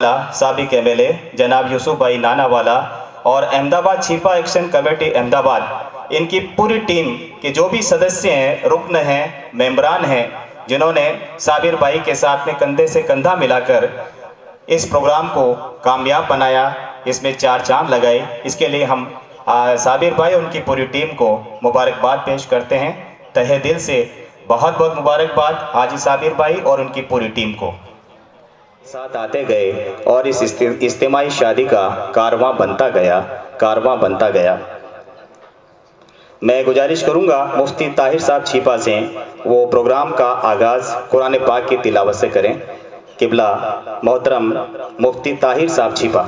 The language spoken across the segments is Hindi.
साबिक एमएलए जनाब यूसुफ भाई नानावाला और अहमदाबाद छिपा एक्शन कमेटी अहमदाबाद, इनकी पूरी टीम के जो भी सदस्य हैं, रुकन हैं, मेंबरान हैं, जिन्होंने साबिर भाई के साथ में कंधे से कंधा मिलाकर इस प्रोग्राम को कामयाब बनाया, इसमें चार चांद लगाए, इसके लिए हम साबिर भाई और उनकी पूरी टीम को मुबारकबाद पेश करते हैं। तहे दिल से बहुत बहुत मुबारकबाद हाजी साबिर भाई और उनकी पूरी टीम को। साथ आते गए और इस इज्तिमाई शादी का कारवां बनता गया। मैं गुजारिश करूंगा मुफ्ती ताहिर साहब छिपा से वो प्रोग्राम का आगाज़ कुरान पाक की तिलावत से करें। किबला मोहतरम मुफ्ती ताहिर साहब छिपा।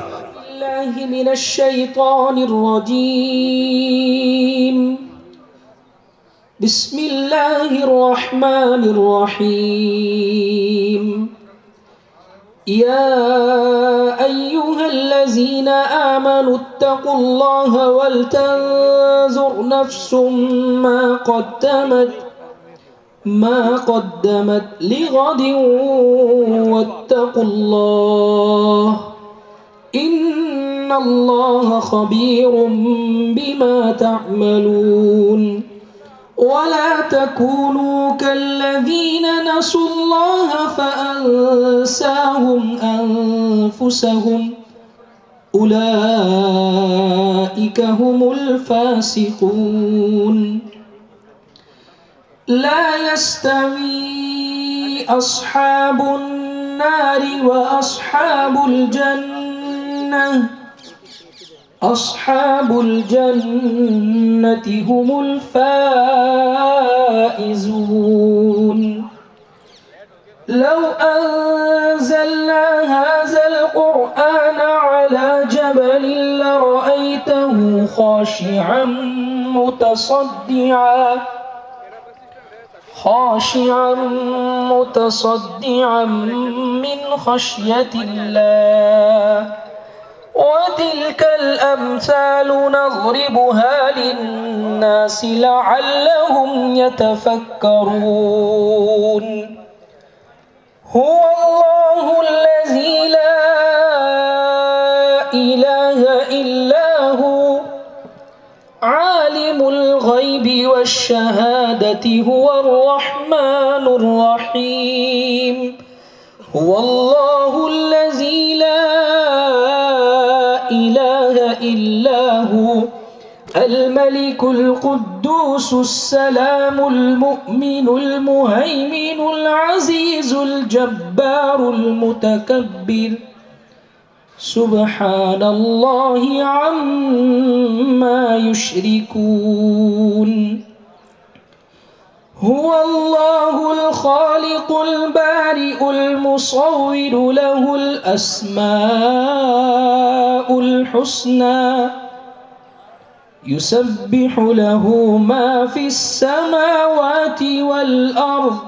बिस्मिल्लाहिर्रहमानिर्रहीम। या अय्युहल्लज़ीना आमनु इत्तक़ुल्लाहा वलतंज़ुर नफ्सुम मा क़द्दमत लिग़दिन वत्तक़ुल्लाह इन्नल्लाहा ख़बीरुम बिमा तअमलून। वला तकूनू कल्लज़ीना नसुल्लाह फ़अंसाहुम अनफुसहुम उलाइका हुमुल फ़ासिक़ून। ला यस्तवी अस्हाबुन नारि व अस्हाबुल जन्नह अस्हाबुल जन्नति हुमुल फाइज़ून। लौ अंज़लना हाज़ल क़ुरआन अला जबलिन लरअयतहु ख़ाशिअन मुतसद्दिअन मिन ख़श्यतिल्लाह। वतिल्कल अम्सालु नज़रिबुहा लिन्नासि लअल्लहुम यतफक्करून। हुवल्लाहुल्लज़ी ला इलाहा इल्ला हु आलिमुल ग़ैबि वश्शहादति हुवर्रहमानुर रहीम। हुवल्लाहुल्लज़ी ला इलाहा इल्ला हु अल-मलिकुल कुद्दूसुस सलामुल मुअ्मिनुल मुहैमिनुल अज़ीज़ुल जब्बारुल मुतकब्बिर। सुब्हानल्लाहि अम्मा युश्रिकून। हुवल्लाहुल ख़ालिक़ुल बारिउल मुसव्विरु लहुल अस्माउल हुस्ना युसब्बिहु लहु मा फिस समावाति वल अर्ज़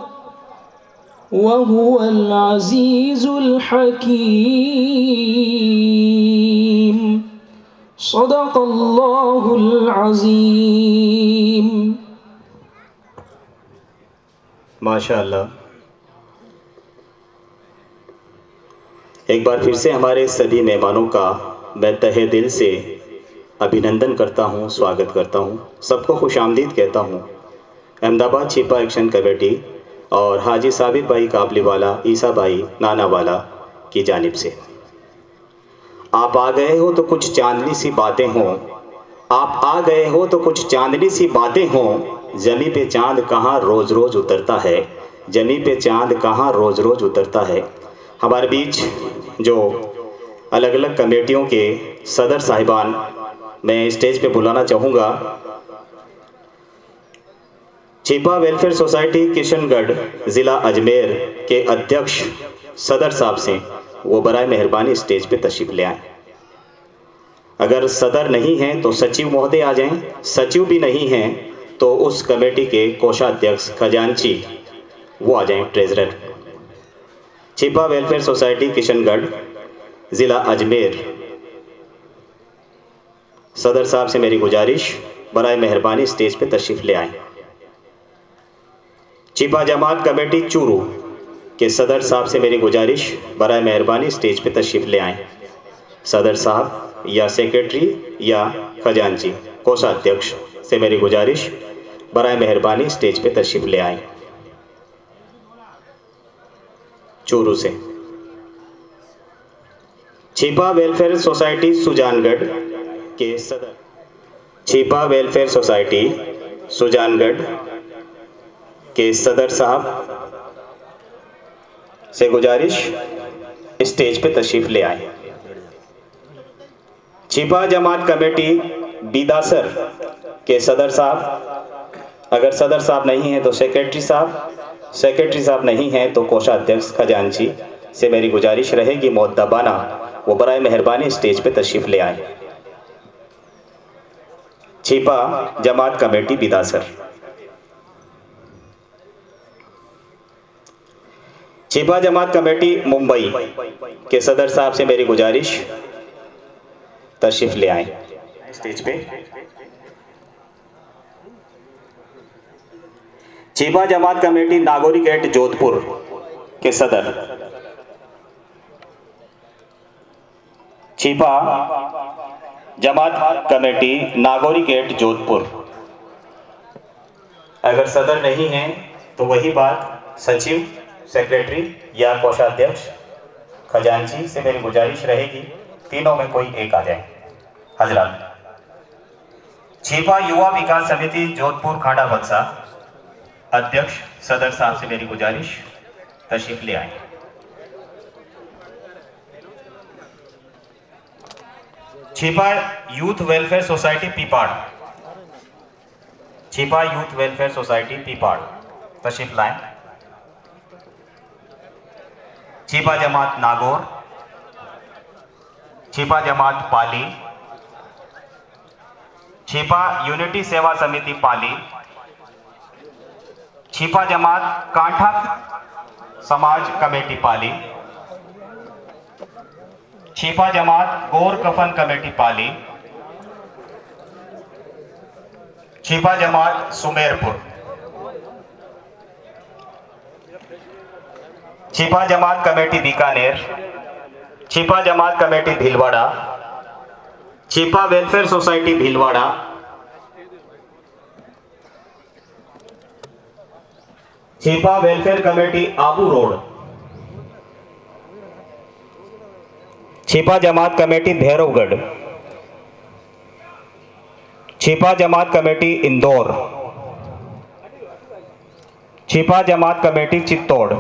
व हुवल अज़ीज़ुल हकीम। सदक़ल्लाहुल अज़ीम। माशाअल्लाह। एक बार फिर से हमारे सभी मेहमानों का मैं तहे दिल से अभिनंदन करता हूँ, स्वागत करता हूँ, सबको खुशामदीद कहता हूँ। अहमदाबाद छिपा एक्शन कमेटी और हाजी साबिर भाई काबलीवाला, ईसा भाई नानावाला की जानिब से आप आ गए हो तो कुछ चांदनी सी बातें हों, आप आ गए हो तो कुछ चांदनी सी बातें हों। ज़मीं पे चांद कहाँ रोज़ रोज़ उतरता है, ज़मीं पे चांद कहाँ रोज़ रोज़ उतरता है। हमारे बीच जो अलग अलग कमेटियों के सदर साहिबान मैं स्टेज पे बुलाना चाहूँगा। छिपा वेलफेयर सोसाइटी किशनगढ़ ज़िला अजमेर के अध्यक्ष सदर साहब से वो बराए मेहरबानी स्टेज पे तशरीफ़ ले आएँ। अगर सदर नहीं हैं तो सचिव महोदय आ जाएं, सचिव भी नहीं हैं तो उस कमेटी के कोषाध्यक्ष खजांची वो आ जाएं, ट्रेजरर। छिपा वेलफेयर सोसाइटी किशनगढ़ ज़िला अजमेर सदर साहब से मेरी गुजारिश, बराए मेहरबानी स्टेज पे तशरीफ़ ले आएँ। छिपा जमात कमेटी चूरू कि सदर साहब से मेरी गुजारिश बराए मेहरबानी स्टेज पे तशरीफ़ ले आएँ। सदर साहब या सेक्रेटरी या खजांची कोषाध्यक्ष से मेरी गुजारिश बराए मेहरबानी स्टेज पे तशरीफ़ ले आएँ। चूरू से छिपा वेलफेयर सोसाइटी सुजानगढ़ के सदर, छिपा वेलफेयर सोसाइटी सुजानगढ़ के सदर साहब से गुजारिश स्टेज पे तशरीफ़ ले आए। छिपा जमात कमेटी बीदासर के सदर साहब, अगर सदर साहब नहीं हैं तो सेक्रेटरी साहब नहीं हैं तो कोषाध्यक्ष खजांची से मेरी गुजारिश रहेगी मुअद्दबाना वो बराए मेहरबानी स्टेज पे तशरीफ़ ले आए। छिपा जमात कमेटी बीदासर। छिपा जमात कमेटी मुंबई के सदर साहब से मेरी गुजारिश तशरीफ़ ले आए स्टेज पे। छिपा जमात कमेटी नागौरी गेट जोधपुर के सदर, छिपा जमात कमेटी नागौरी गेट जोधपुर, अगर सदर नहीं हैं तो वही बात सचिव, सेक्रेटरी या कोषाध्यक्ष खजांची से मेरी गुजारिश रहेगी तीनों में कोई एक आ जाए। हजरात, छिपा युवा विकास समिति जोधपुर खांडा बक्सा अध्यक्ष सदर साहब से मेरी गुजारिश तशरीफ ले आए। छिपा यूथ वेलफेयर सोसाइटी पीपाड़, छिपा यूथ वेलफेयर सोसाइटी पीपाड़ तशरीफ लाएं। छिपा जमात नागौर, छिपा जमात पाली, छिपा यूनिटी सेवा समिति पाली, छिपा जमात कांठा समाज कमेटी पाली, छिपा जमात गोर कफन कमेटी पाली, छिपा जमात सुमेरपुर, छिपा जमात कमेटी बीकानेर, छिपा जमात कमेटी भीलवाड़ा, छिपा वेलफेयर सोसाइटी भीलवाड़ा, छिपा वेलफेयर कमेटी आबू रोड, छिपा जमात कमेटी भैरवगढ़, छिपा जमात कमेटी इंदौर, छिपा जमात कमेटी चित्तौड़,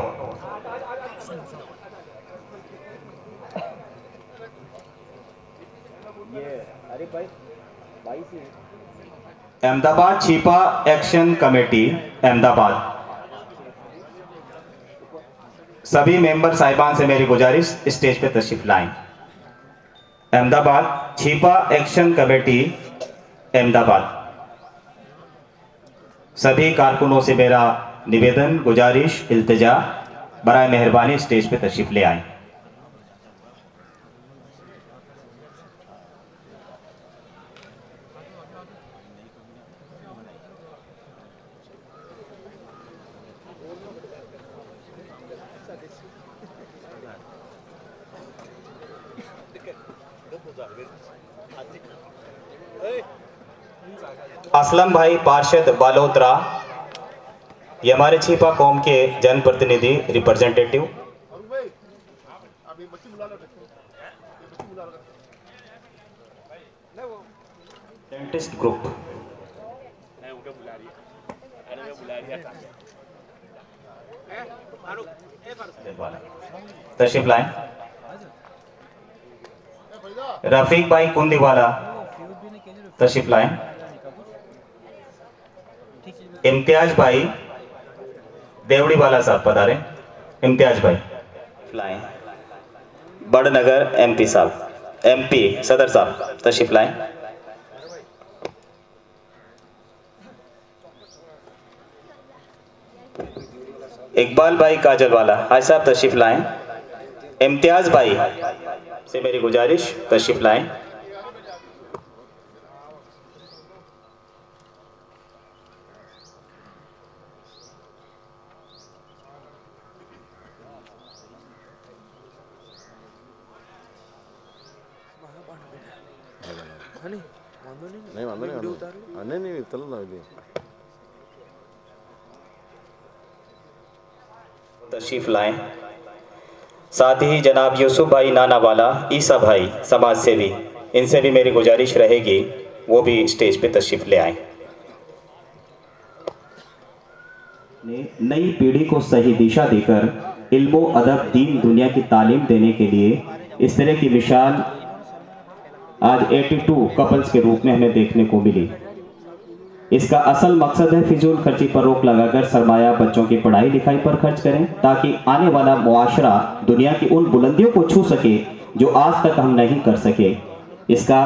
अहमदाबाद छिपा एक्शन कमेटी अहमदाबाद, सभी मेंबर साहिबान से मेरी गुजारिश स्टेज पे तशरीफ लाएं। अहमदाबाद छिपा एक्शन कमेटी अहमदाबाद, सभी कारकुनों से मेरा निवेदन, गुजारिश, इल्तिजा, बराए मेहरबानी स्टेज पे तशरीफ ले आएं। असलम भाई पार्षद बालोतरा, ये हमारे छिपा कौम के जनप्रतिनिधि रिप्रेजेंटेटिव। डेंटिस्ट ग्रुप, तशरीफ लाएं। रफीक भाई कुंदीवाला तशरीफ लाएं। इम्तियाज भाई देवड़ीवाला साहब पधारे। इम्तियाज भाई लाएं। बड़नगर एमपी साहब, एमपी सदर साहब तशरीफ लाएं। इकबाल भाई काजलवाला हाज साहब तशरीफ लाएं। इम्तियाज भाई से मेरी गुजारिश तशरीफ लाएं। नहीं वांधो नहीं नहीं चलो ना अभी तशरीफ लाएं। साथ ही जनाब यूसुफ भाई नानावाला, ईसा भाई समाज सेवी, इनसे भी मेरी गुजारिश रहेगी वो भी स्टेज पे तशरीफ ले आएं। नई पीढ़ी को सही दिशा देकर इल्मो अदब दीन दुनिया की तालीम देने के लिए इस तरह की मिसाल आज 82 कपल्स के रूप में हमें देखने को मिली। इसका असल मकसद है फिजूल खर्ची पर रोक लगाकर सरमाया बच्चों की पढ़ाई लिखाई पर खर्च करें ताकि आने वाला मुआशरा दुनिया की उन बुलंदियों को छू सके जो आज तक हम नहीं कर सके। इसका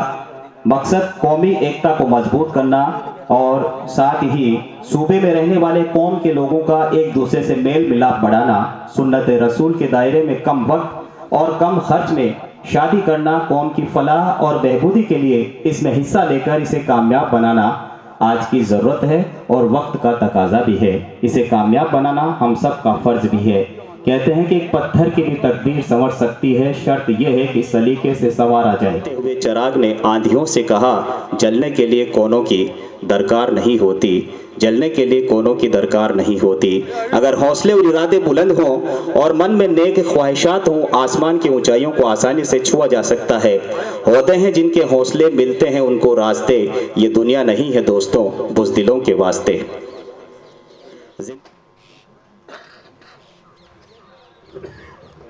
मकसद कौमी एकता को मजबूत करना और साथ ही सूबे में रहने वाले कौम के लोगों का एक दूसरे से मेल मिलाप बढ़ाना, सुन्नत रसूल के दायरे में कम वक्त और कम खर्च में शादी करना, कौम की फलाह और बहबूदी के लिए इसमें हिस्सा लेकर इसे कामयाब बनाना आज की ज़रूरत है और वक्त का तकाजा भी है। इसे कामयाब बनाना हम सब का फ़र्ज भी है। कहते हैं कि एक पत्थर की भी तकदीर संवर सकती है, शर्त यह है कि सलीके से संवारा जाए। हुए चिराग ने आंधियों से कहा, जलने के लिए कोनों की दरकार नहीं होती, जलने के लिए कोनों की दरकार नहीं होती। अगर हौसले और इरादे बुलंद हों और मन में नेक ख्वाहिशात हों, आसमान की ऊंचाइयों को आसानी से छुआ जा सकता है। होते हैं जिनके हौसले मिलते हैं उनको रास्ते, ये दुनिया नहीं है दोस्तों बुज़दिलों के वास्ते।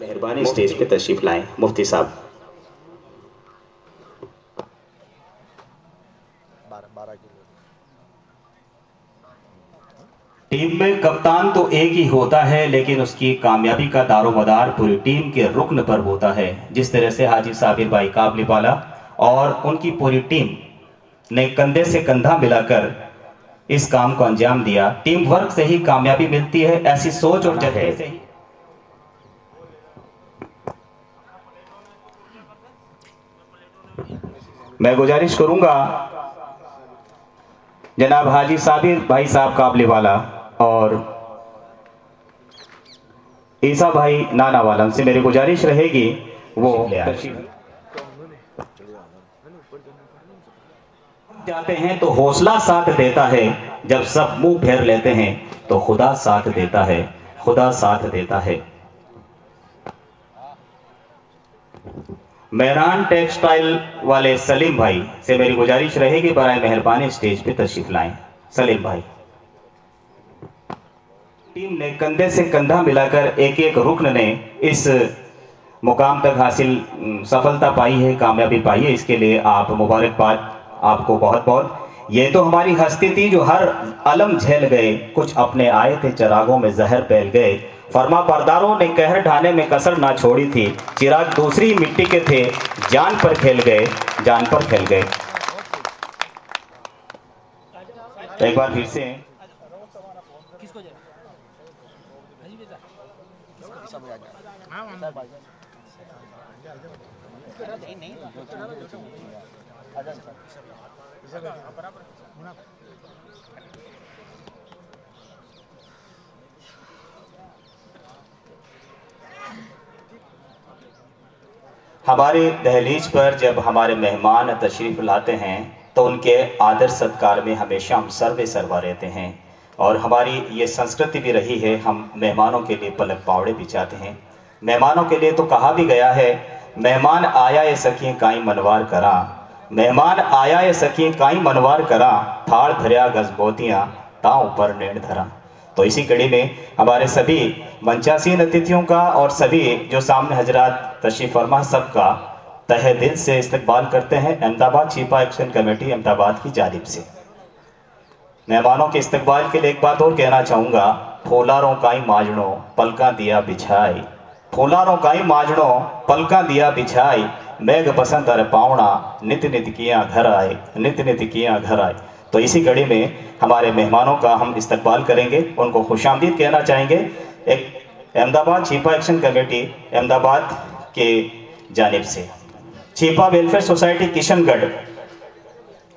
मेहरबानी स्टेज पे तशरीफ लाएं मुफ्ती साहब। टीम में कप्तान तो एक ही होता है, लेकिन उसकी कामयाबी का दारोमदार पूरी टीम के रुकन पर होता है। जिस तरह से हाजी साबिर भाई काबलीवाला और उनकी पूरी टीम ने कंधे से कंधा मिलाकर इस काम को अंजाम दिया। टीम वर्क से ही कामयाबी मिलती है, ऐसी सोच और जज्बे से ही। मैं गुजारिश करूंगा जनाब हाजी साबिर भाई साहब काबलीवाला और ईसा भाई नानावाला से मेरी गुजारिश रहेगी वो जाते हैं तो हौसला साथ देता है, जब सब मुंह फेर लेते हैं तो खुदा साथ देता है, खुदा साथ देता है। मेहरान टेक्सटाइल वाले सलीम भाई से मेरी गुजारिश रहेगी बराए मेहरबानी स्टेज पे तशरीफ लाएं। सलीम भाई, टीम ने कंधे से कंधा मिलाकर एक एक रुकन ने इस मुकाम तक हासिल सफलता पाई है, कामयाबी पाई है। इसके लिए आप मुबारकबाद आपको बहुत बहुत। ये तो हमारी हस्ती थी जो हर अलम झेल गए, कुछ अपने आए थे चिरागों में जहर फैल गए। फरमा बरदारों ने कहर ढाने में कसर ना छोड़ी थी, चिराग दूसरी मिट्टी के थे, जान पर खेल गए, जान पर खेल गए। एक बार फिर से हमारे दहलीज पर जब हमारे मेहमान तशरीफ़ लाते हैं तो उनके आदर सत्कार में हमेशा हम सर्वे सर्वा रहते हैं और हमारी ये संस्कृति भी रही है। हम मेहमानों के लिए पलक पावड़े बिछाते हैं। मेहमानों के लिए तो कहा भी गया है, मेहमान आया ये सखी काई मनवार करा, मेहमान आया ये सखी काई मनवार करा, थाड़ धरिया गजबोतियाँ ताऊ पर नेण धरा। तो इसी कड़ी में हमारे सभी मंचासीन अतिथियों का और सभी जो सामने हजरात तशरीफ फरमा सबका तहे दिल से इस्तकबाल करते हैं अहमदाबाद छिपा एक्शन कमेटी अहमदाबाद की जानिब से। मेहमानों के इस्तकबाल के लिए एक बात और कहना चाहूँगा, फूलारों काई माजड़ों पलका दिया बिछाई, फूलारों काई माजड़ों पलका दिया बिछाई, मेघ बसंत अरे पावना नित नित किया घर आए, नित नित किया घर आए। तो इसी कड़ी में हमारे मेहमानों का हम इस्तकबाल करेंगे, उनको खुशामदीद कहना चाहेंगे। एक अहमदाबाद छिपा एक्शन कमेटी अहमदाबाद के जानिब से छिपा वेलफेयर सोसाइटी किशनगढ़,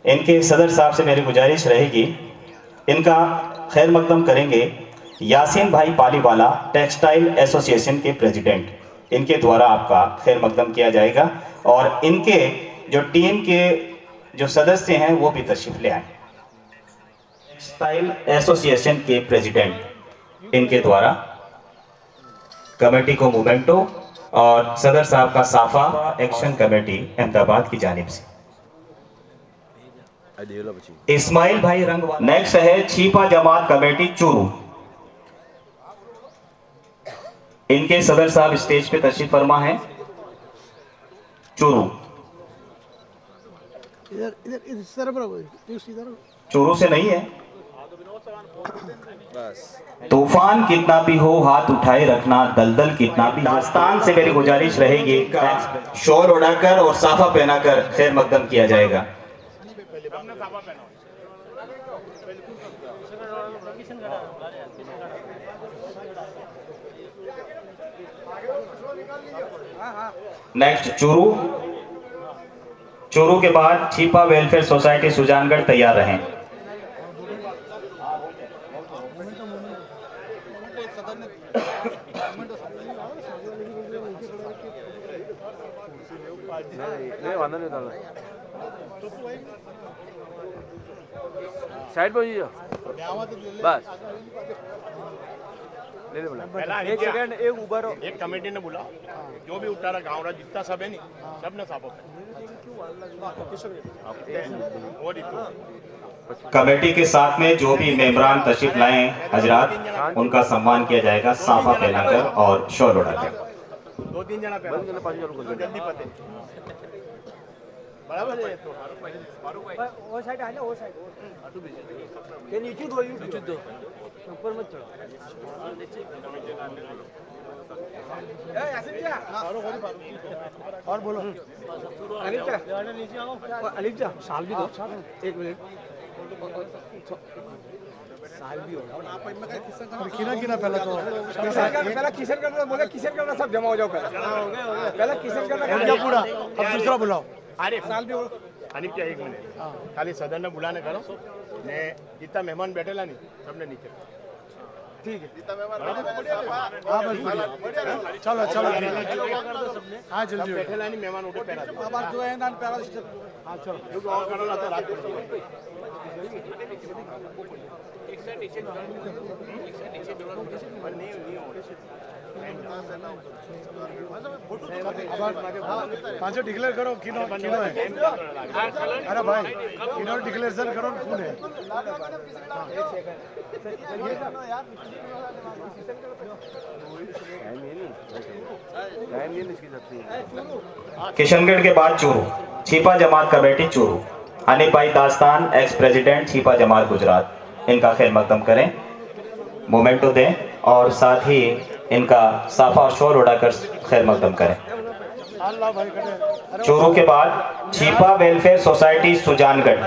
इनके सदर साहब से मेरी गुजारिश रहेगी, इनका खैर मकदम करेंगे यासीन भाई पालीवाला टेक्सटाइल एसोसिएशन के प्रेसिडेंट, इनके द्वारा आपका खैर मकदम किया जाएगा। और इनके जो टीम के जो सदस्य हैं वो भी तशरीफ ले आए। स्टाइल एसोसिएशन के प्रेसिडेंट इनके द्वारा कमेटी को मोमेंटो और सदर साहब का साफा एक्शन कमेटी अहमदाबाद की जानिब से। इस्माइल भाई रंगवा। नेक्स्ट है छीपा जमात कमेटी चूरू, इनके सदर साहब स्टेज पे तशरीफ फरमा है। चूरू चूरू से नहीं है। तूफान कितना भी हो हाथ उठाए रखना, दलदल कितना भी। दास्तान से मेरी गुजारिश रहेगी शॉल उड़ाकर और साफा पहनाकर खैर मकदम किया जाएगा। नेक्स्ट चूरू, चूरू के बाद छीपा वेलफेयर सोसाइटी सुजानगढ़ तैयार रहें। साइड पर जाओ बस। एक सेकंड, एक ऊपर एक कमेटी ने बोला जो भी उतारा गाँव रहा जितना सब है नहीं सब ने साफ कमेटी के साथ में जो भी मेंबरान तशरीफ लाए हजरात उनका सम्मान किया जाएगा साफा पहनाकर और शॉल उड़ाकर। 2-3 जना पहले जल्दी पते बराबर है। तो वो साइड आ जाओ, वो साइड ये नीचे दो ऊपर मत चढ़ो। और बोलो अनिल साल भी दो, एक मिनट साल भी होगा किना पहला तो पहला किशन करना बोले, किशन करना सब जमा हो जाओ पहला किशन करना पूरा। अब दूसरा बुलाओ। अरे साल भी अनिल क्या 1 मिनट खाली सदन ने बुलाने करो ने जितना मेहमान बैठेला नहीं सबने नीचे ठीक है। चलो चलो हाँ जल्दी बैठेला नहीं मेहमान उठे पहला अब जो है ना पहला हाँ चलो और करो ना तो रात पांचों डिक्लेयर करो किनो किनो है। अरे भाई किनो डिक्लेरेशन करो कौन है। किशनगढ़ के बाद चूरू, छीपा जमात कमेटी चूरू, हनीफ भाई दास्तान एक्स प्रेसिडेंट छीपा जमात गुजरात, इनका खैर मकदम करें, मोमेंटो दें और साथ ही इनका साफा और शोर उड़ाकर खैर मकदम करें। चूरू के बाद Chhipa welfare society Sujangarh,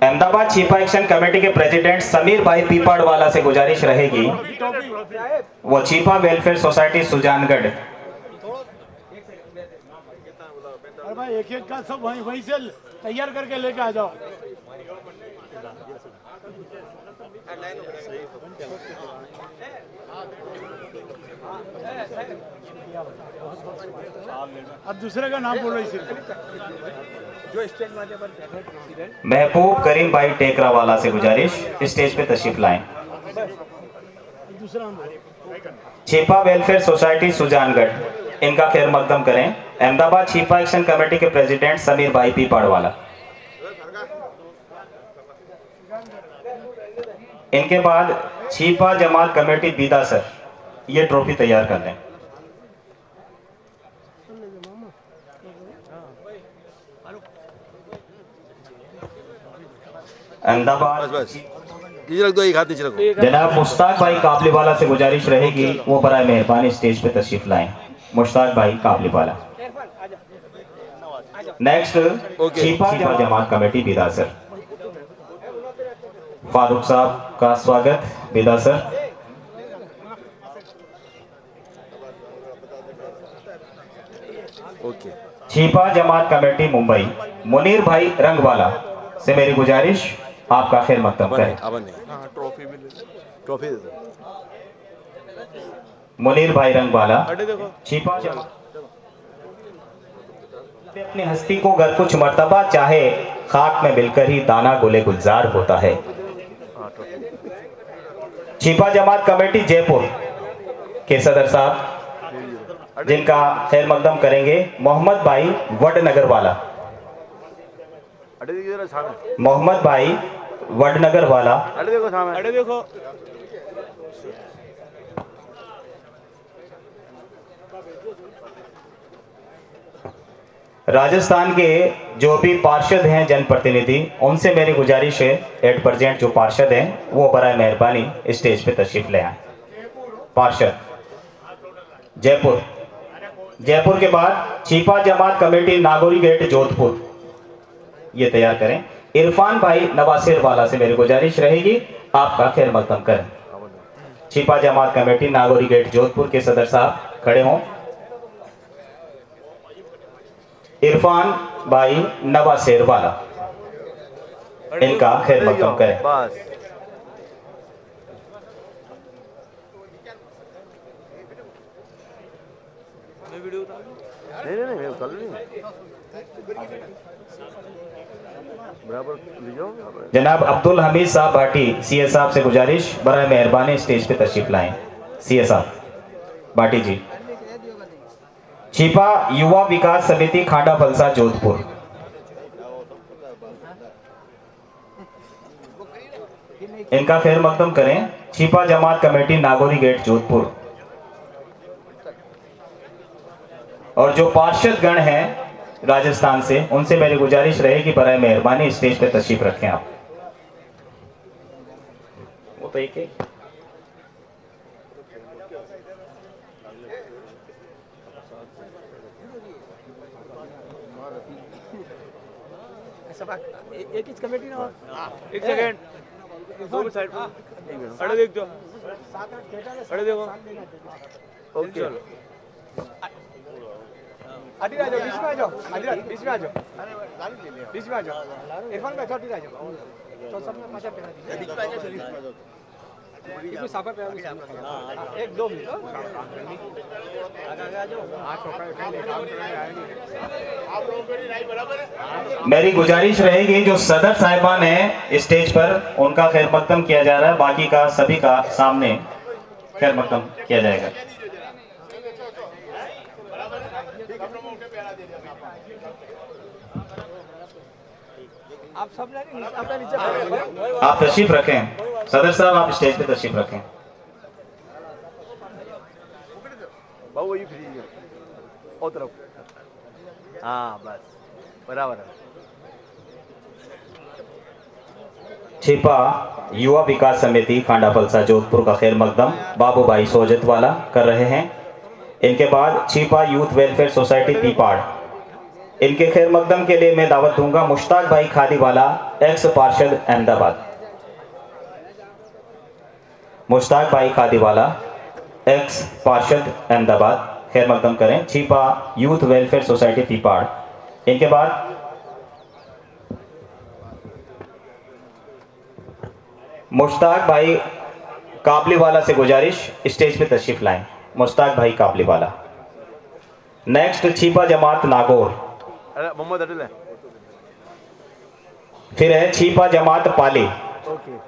Ahmedabad Chhipa action committee के प्रेसिडेंट समीर भाई पीपाड़वाला से गुजारिश रहेगी वो छीपा वेलफेयर सोसाइटी सुजानगढ़। अरे भाई एक का सब वहीं से तैयार करके लेके आ जाओ। अब दूसरे का नाम बोलो इसे जो स्टेज वाले पर महबूब करीम भाई टेकरावाला से गुजारिश स्टेज पे तशरीफ लाएं। छीपा वेलफेयर सोसाइटी सुजानगढ़, इनका खैर मकदम करें, अहमदाबाद छीपा एक्शन कमेटी के प्रेसिडेंट समीर भाई पीपाड़वाला। इनके बाद छीपा जमात कमेटी बीदा सर, ये ट्रॉफी तैयार कर लें। अहमदाबाद बस नीचे रख दो, एक हाथ नीचे रखो। जनाब मुश्ताक भाई काबलीवाला से गुजारिश रहेगी वो बराए मेहरबानी स्टेज पे तशरीफ लाएं। मुश्ताक भाई काबलीवाला। नेक्स्ट छीपा जमात कमेटी बीदा सर, फारूक साहब का स्वागत बीदा सर। ओके। छीपा जमात कमेटी मुंबई, मुनीर भाई रंगवाला से मेरी गुजारिश आपका खैर मकदम करें। ट्रॉफी भी ट्रॉफी दे दो। मुनीर भाई रंगवाला छीपा जमात। अपनी हस्ती को गर कुछ मर्तबा चाहे, खाक में मिलकर ही दाना गुले गुलजार होता है। छिपा जमात कमेटी जयपुर के सदर साहब, जिनका खैर मकदम करेंगे मोहम्मद भाई वडनगर वाला। मोहम्मद भाई वडनगर वाला। अरे देखो राजस्थान के जो भी पार्षद हैं, जनप्रतिनिधि, उनसे मेरी गुजारिश है एट प्रेजेंट जो पार्षद हैं वो बराए मेहरबानी स्टेज पे तशरीफ ले आए। पार्षद जयपुर। जयपुर के बाद छिपा जमात कमेटी नागौरी गेट जोधपुर, ये तैयार करें। इरफान भाई नवासिर वाला से मेरी गुजारिश रहेगी आपका खैर मकदम करें। छिपा जमात कमेटी नागौरी गेट जोधपुर के सदर साहब खड़े हों। इरफान भाई नवासेर वाला, इनका खैर मकदम करें। बस नहीं मैं उतार नहीं बराबर ले जाओ। जनाब अब्दुल हमीद साहब भाटी सीए साहब से गुजारिश बराए मेहरबानी स्टेज पे तशरीफ लाएं। सीए साहब भाटी जी। छिपा युवा विकास समिति खांडा फलसा जोधपुर, इनका खैर मकदम करें। छिपा जमात कमेटी नागौरी गेट जोधपुर। और जो पार्षद गण हैं राजस्थान से, उनसे मेरी गुजारिश रहेगी बराए मेहरबानी स्टेज पे तशरीफ रखें आप। वो तो एक एक ही कमेटी ना। एक सेकंड दो साइड अरे देख दो अरे देखो ओके चलो आदि आ जाओ, बीच में आ जाओ, आदि बीच में आ जाओ, बीच में आ जाओ। इरफान भाई छोटी आ जाओ, तो सब में मजा पहना दीजिए। इसमें साफा पे एक दो मिनट आ जाओ। मेरी गुजारिश रहेगी जो सदर साहिबान है स्टेज पर, उनका खैर मकदम किया जा रहा है, बाकी का सभी का सामने खैर मकदम किया जाएगा। आप सब अपना नीचे आप तशरीफ रखें सदर साहब, आप स्टेज पे तशरीफ रखें। बाबू वही फ्री है ओ तरफ। हाँ बस बराबर है। छिपा युवा विकास समिति खांडा फलसा जोधपुर का खैर मकदम बाबू भाई सोजत वाला कर रहे हैं। इनके बाद छिपा यूथ वेलफेयर सोसाइटी पीपाड़, इनके खैर मकदम के लिए मैं दावत दूंगा मुश्ताक भाई खादी वाला, एक्स पार्षद अहमदाबाद। मुश्ताक भाई खादी वाला, एक्स पार्षद अहमदाबाद, खैर मकदम करें। छिपा यूथ वेलफेयर सोसाइटी पीपाड़। इनके बाद मुश्ताक भाई काबली वाला से गुजारिश स्टेज पे तशरीफ लाएं। मुश्ताक भाई काबली वाला। नेक्स्ट छिपा जमात नागौर, अरे मोहम्मद अटल है। फिर है छिपा जमात पाली। ओके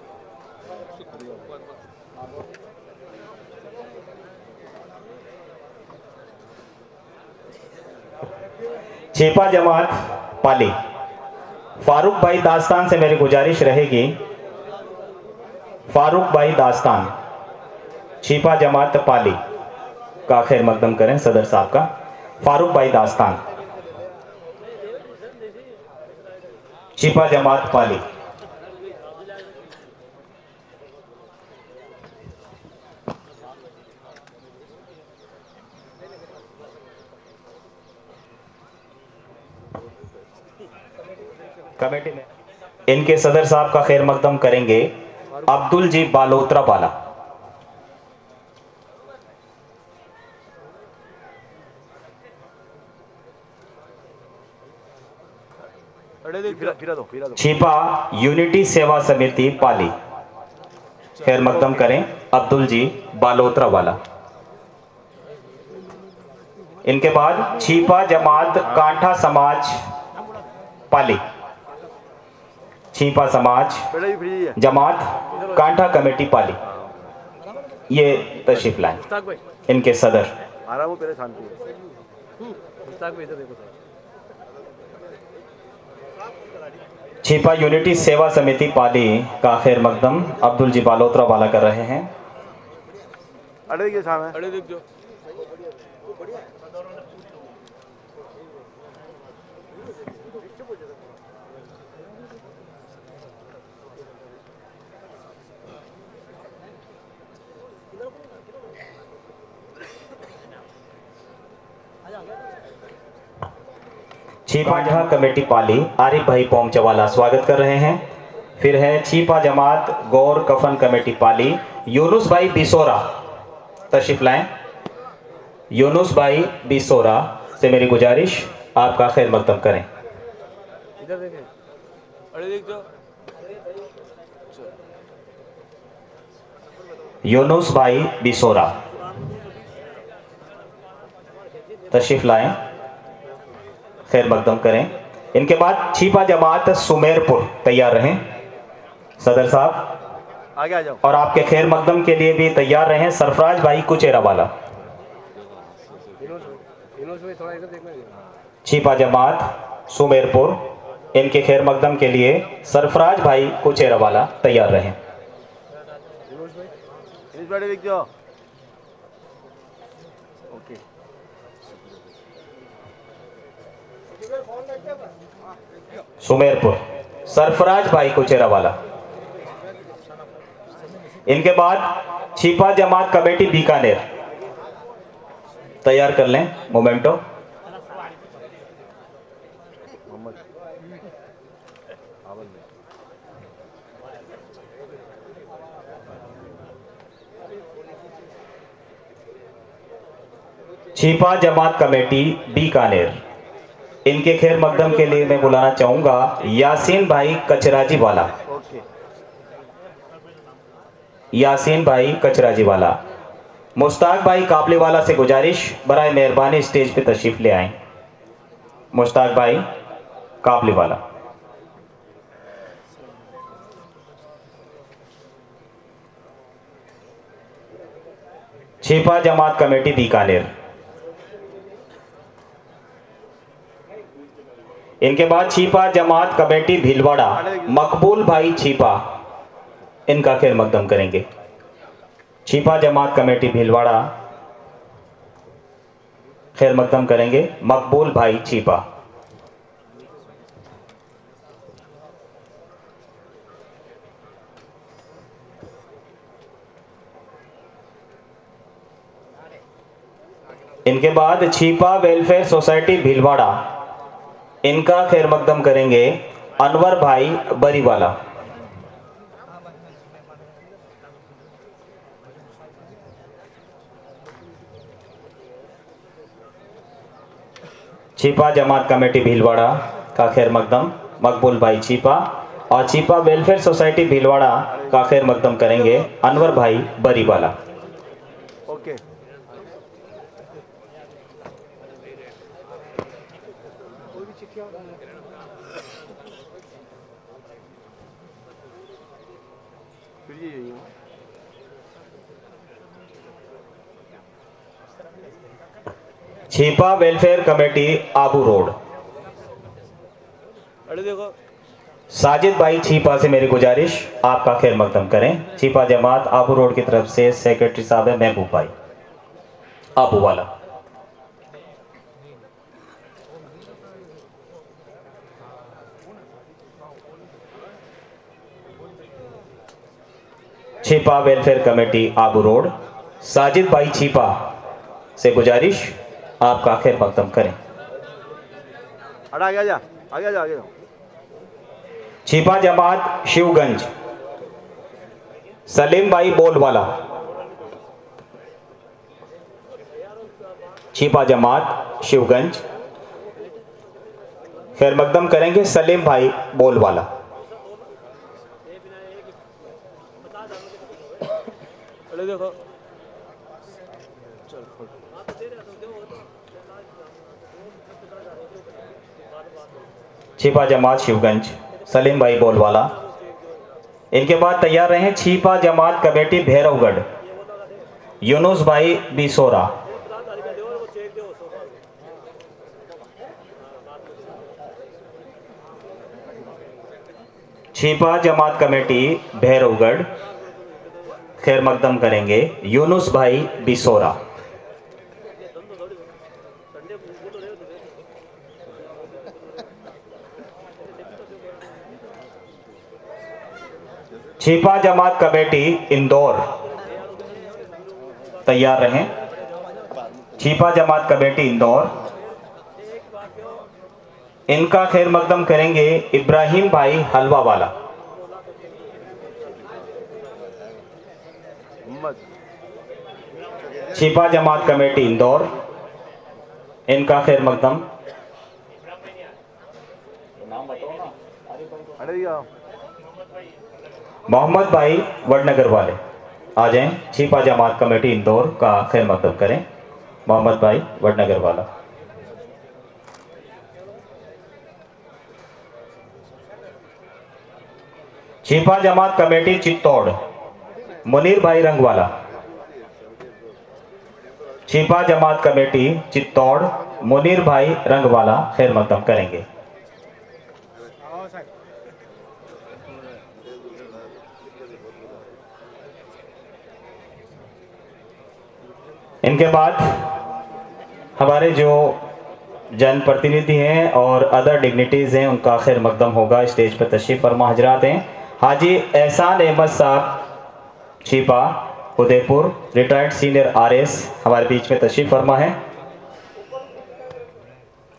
छिपा जमात पाली। फारूक भाई दास्तान से मेरी गुजारिश रहेगी, फारूक भाई दास्तान छिपा जमात पाली का खैर मकदम करें सदर साहब का। फारूक भाई दास्तान छिपा जमात पाली। कमेटी में इनके सदर साहब का खैर मकदम करेंगे अब्दुल जी बालोत्रा वाला। फिरा दो छिपा यूनिटी सेवा समिति पाली, खैर मकदम करें अब्दुल जी बालोत्रा वाला। इनके बाद छीपा जमात कांठा समाज पाली, छीपा समाज बेटा ये फ्री है जमात कांठा कमेटी पाली, ये तशरीफ लाएं। मुश्ताक भाई इनके सदर आ रहा हूँ पहले शांति है। मुश्ताक भाई इधर देखो सर। छीपा यूनिटी सेवा समिति पाली का खैर मकदम अब्दुल जी बालोत्रा वाला कर रहे हैं। अड़े देखिए सामने, अड़े देख जो छीपा जहां कमेटी पाली आरिफ भाई पोमचवाला स्वागत कर रहे हैं। फिर है छीपा जमात गौर कफन कमेटी पाली यूनुस भाई बिसोरा, तशरीफ लाएं। यूनुस भाई बिसोरा से मेरी गुजारिश आपका खैर मकदम करें। इधर देखे, अड़े देख जो यूनुस भाई बिसोरा तशरीफ लाएं, खैर मकदम करें। इनके बाद छीपा जमात सुमेरपुर तैयार रहें सदर साहब, आगे आ जाओ। और आपके खैर मकदम के लिए भी तैयार रहें सरफराज भाई कुचेरा वाला। छीपा जमात सुमेरपुर, इनके खैर मकदम के लिए सरफराज भाई कुचेरा वाला तैयार रहें। देख जो ओके। सुमेरपुर सरफराज भाई कुचेरा वाला। इनके बाद छीपा जमात कमेटी बीकानेर तैयार कर लें मोमेंटो। छीपा जमात कमेटी बीकानेर, इनके खैर मकदम के लिए मैं बुलाना चाहूंगा यासीन भाई कचराजी वाला। ओके। यासीन भाई कचराजी वाला। मुश्ताक भाई काबली वाला से गुजारिश बराए मेहरबानी स्टेज पे तशरीफ ले आए। मुश्ताक भाई काबली वाला। छीपा जमात कमेटी बीकानेर, इनके बाद छीपा जमात कमेटी भीलवाड़ा मकबूल भाई छीपा, इनका खैर मकदम करेंगे। छीपा जमात कमेटी भीलवाड़ा खैर मकदम करेंगे मकबूल भाई छीपा। इनके बाद छीपा वेलफेयर सोसाइटी भीलवाड़ा, इनका खैर मकदम करेंगे अनवर भाई बरीवाला। छीपा जमात कमेटी भीलवाड़ा का खैर मकदम मकबूल भाई छीपा, और छीपा वेलफेयर सोसाइटी भीलवाड़ा का खैर मकदम करेंगे अनवर भाई Bariwala. Okay. Chhipa welfare committee Abu road, अरे देखो साजिद भाई छीपा से मेरी गुजारिश आपका खैर मकदम करें। छीपा जमात आबू रोड की तरफ से सेक्रेटरी साहब है महबूब भाई आबू वाला। Chhipa welfare committee Abu road, Sajid भाई छीपा से गुजारिश आपका खैर मकदम करें। अरे आगे जा, आगे जा, आगे जाओ। छीपा जमात शिवगंज सलीम भाई बोलवाला। छीपा जमात शिवगंज खैर मकदम करेंगे सलीम भाई बोलवाला। अरे देखो छिपा जमात शिवगंज सलीम भाई बोलवाला। इनके बाद तैयार रहे छिपा जमात कमेटी भैरवगढ़ यूनुस भाई बिसोरा। छिपा जमात कमेटी भैरवगढ़ खैर मकदम करेंगे यूनुस भाई बिसोरा। छिपा जमात कमेटी इंदौर तैयार रहें। छिपा जमात कमेटी इंदौर, इनका खैर मकदम करेंगे इब्राहिम भाई हलवा वाला। छिपा जमात कमेटी इंदौर, इनका खैर मकदम मोहम्मद भाई वडनगर वाले आ जाएं। छिपा जमात कमेटी इंदौर का खैर मकदम करें मोहम्मद भाई वडनगर वाला। छिपा जमात कमेटी चित्तौड़ मुनीर भाई रंगवाला। छिपा जमात कमेटी चित्तौड़ मुनीर भाई रंगवाला खैर मकदम करेंगे। इनके बाद हमारे जो जनप्रतिनिधि हैं और अदर डिग्निटीज़ हैं उनका खैर मकदम होगा। स्टेज पर तशरीफ़ फरमा हजरात हैं हाजी एहसान अहमद साहब छिपा उदयपुर रिटायर्ड सीनियर RS हमारे बीच में तशरीफ़ फरमा है।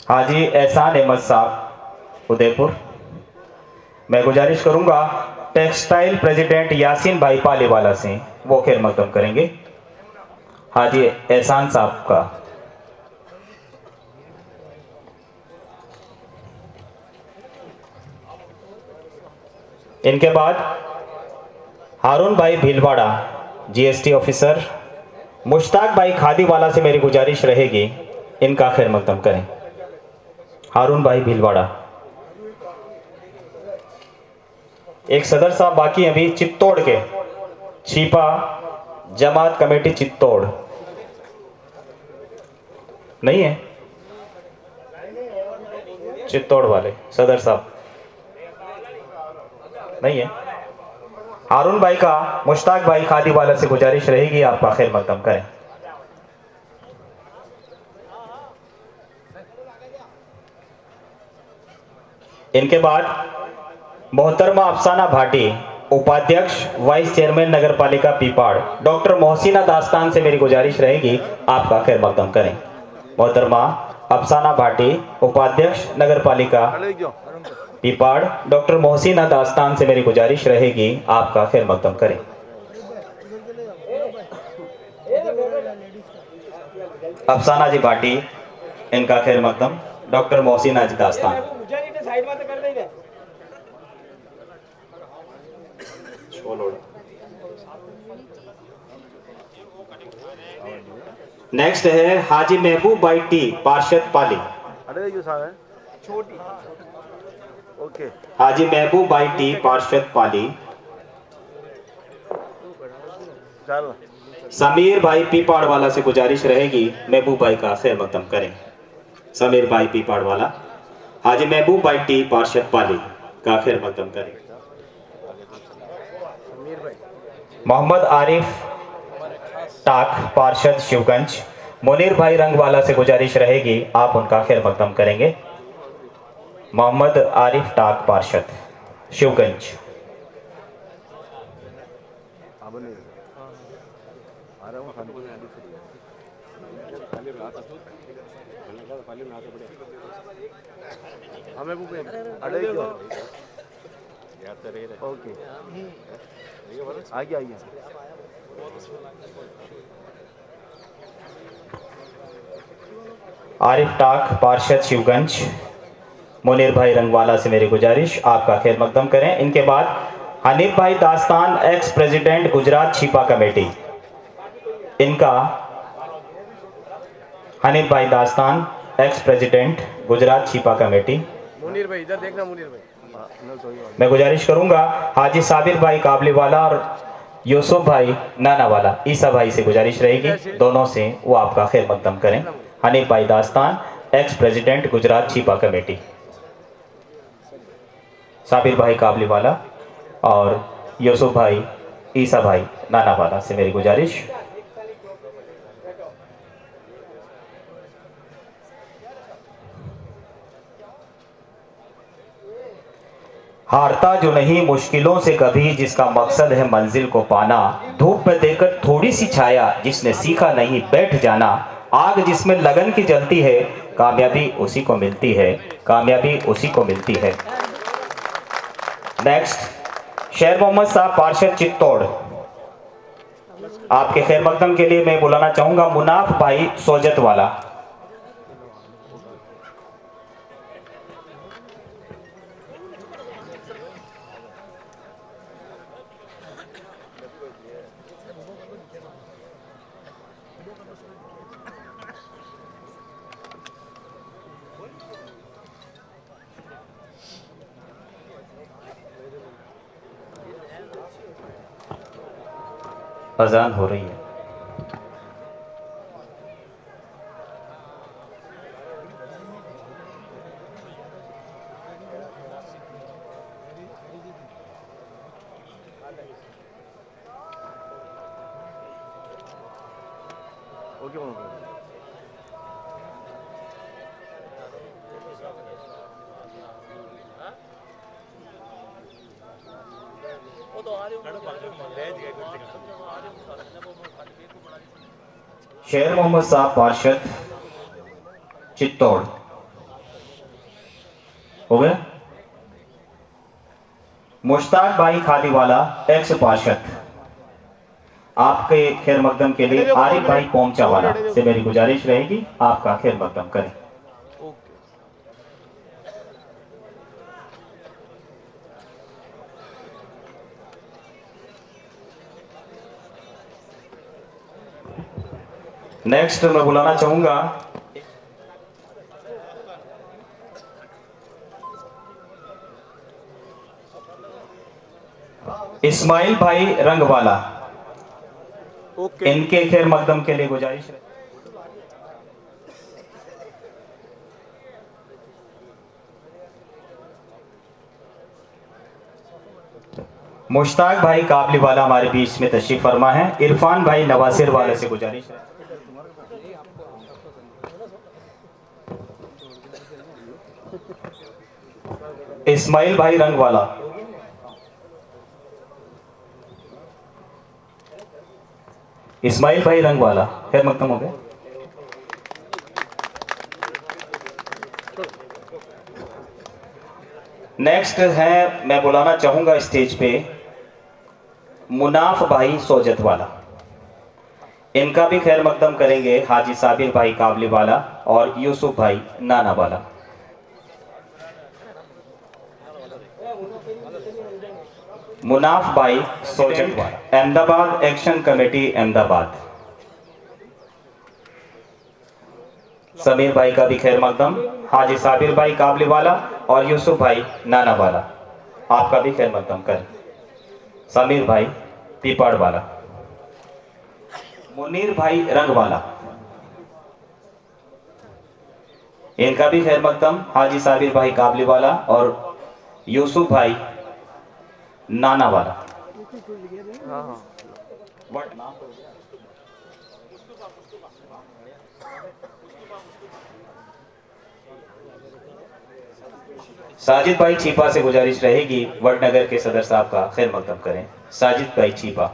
हाजी एहसान अहमद साहब उदयपुर। मैं गुजारिश करूंगा टेक्सटाइल प्रेसिडेंट यासीन भाई पालीवाला से वो खैर मकदम करेंगे हाजी एहसान साहब का। इनके बाद हारून भाई भीलवाड़ा GST ऑफिसर मुश्ताक भाई खादी वाला से मेरी गुजारिश रहेगी इनका खैर मकदम करें हारून भाई भीलवाड़ा। एक सदर साहब बाकी हैं अभी चित्तौड़ के छिपा जमात कमेटी चित्तौड़ नहीं है चित्तौड़ वाले सदर साहब नहीं है। हारून भाई का मुश्ताक भाई खादी वाला से गुजारिश रहेगी आपका खैर मकदम करें। इनके बाद मोहतरमा अफसाना भाटी उपाध्यक्ष वाइस चेयरमैन नगर पालिका पीपाड़ डॉक्टर मोहसिना दास्तान से मेरी गुजारिश रहेगी आपका खैर मकदम करें। मोहतरमा अफसाना भाटी उपाध्यक्ष नगर पालिका पीपाड़ डॉक्टर मोहसिना दास्तान से मेरी गुजारिश रहेगी आपका खैर मकदम करें। अफसाना जी भाटी इनका खैर मकदम डॉक्टर मोहसिना जी दास्तान। नेक्स्ट है हाजी महबूब भाई टी पार्षद पाली। ओके हाजी महबूब भाई टी पार्षद पाली। समीर भाई पीपाड़ वाला से गुजारिश रहेगी महबूब भाई का खैर मकदम करें। समीर भाई पीपाड़ वाला हाजी महबूब भाई टी पार्षद पाली का खैर मकदम करें। मोहम्मद आरिफ टाक पार्षद शिवगंज मुनीर भाई रंगवाला से गुजारिश रहेगी आप उनका खैर मकदम करेंगे। मोहम्मद आरिफ टाक पार्षद शिवगंज। ओके आगे आइए। आरिफ टाक पार्षद शिवगंज मुनीर भाई रंगवाला से मेरी गुजारिश आपका खैर मकदम करें। इनके बाद हनीफ भाई दास्तान एक्स प्रेसिडेंट गुजरात छिपा कमेटी इनका हनीफ भाई दास्तान, एक्स प्रेसिडेंट गुजरात छिपा कमेटी। मुनीर भाई इधर देखना, मुनीर भाई। हाँ, no, sorry, sorry। मैं गुजारिश करूंगा हाजी साबिर भाई काबली वाला और यूसुफ भाई नाना वाला, ईसा भाई से गुजारिश रहेगी दोनों से वो आपका खैर मकदम करें। हनीफ भाई दास्तान, एक्स प्रेसिडेंट गुजरात छिपा कमेटी। साबिर भाई काबली वाला और यूसुफ भाई, ईसा भाई नाना वाला से मेरी गुजारिश। हारता जो नहीं मुश्किलों से कभी, जिसका मकसद है मंजिल को पाना। धूप में देकर थोड़ी सी छाया, जिसने सीखा नहीं बैठ जाना। आग जिसमें लगन की जलती है, कामयाबी उसी को मिलती है, कामयाबी उसी को मिलती है। नेक्स्ट शेर मोहम्मद साहब पार्षद चित्तौड़, आपके खैर मकदम के लिए मैं बुलाना चाहूंगा मुनाफ भाई सोजत वाला। अजान हो रही है। Okay okay. शेर मोहम्मद साहब पार्षद चित्तौड़ हो गए। मुश्ताक भाई खादीवाला, एक्स पार्षद, आपके खैर मकदम के लिए आरिफ भाई पोमचा वाला से मेरी गुजारिश रहेगी आपका खैर मकदम करें। नेक्स्ट मैं बुलाना चाहूंगा इस्माइल भाई रंगवाला, ओके। इनके खैर मकदम के लिए गुजारिश है। मुश्ताक भाई काबली वाला हमारे बीच में तशरीफ फरमा है। इरफान भाई नवासिर वाले से गुजारिश है। इस्माइल भाई रंगवाला, इस्माइल भाई रंगवाला खैर मकदम हो गए। नेक्स्ट है मैं बुलाना चाहूंगा स्टेज पे मुनाफ भाई सोजत वाला, इनका भी खैर मकदम करेंगे हाजी साबिर भाई काबली वाला और यूसुफ भाई नाना वाला। मुनाफ भाई सोजत वाला, अहमदाबाद एक्शन कमेटी अहमदाबाद। समीर भाई का भी खैर मकदम, हाजी साबिर भाई काबली वाला और यूसुफ भाई नाना वाला, आपका भी खैर मकदम करें। समीर भाई पीपाड़ वाला, मुनीर भाई रंग वाला, इनका भी खैर मकदम, हाजी साबिर भाई काबली वाला और यूसुफ भाई नाना वाला। साजिद भाई चीपा से गुजारिश रहेगी वडनगर के सदर साहब का खैर मकदम करें। साजिद भाई चीपा।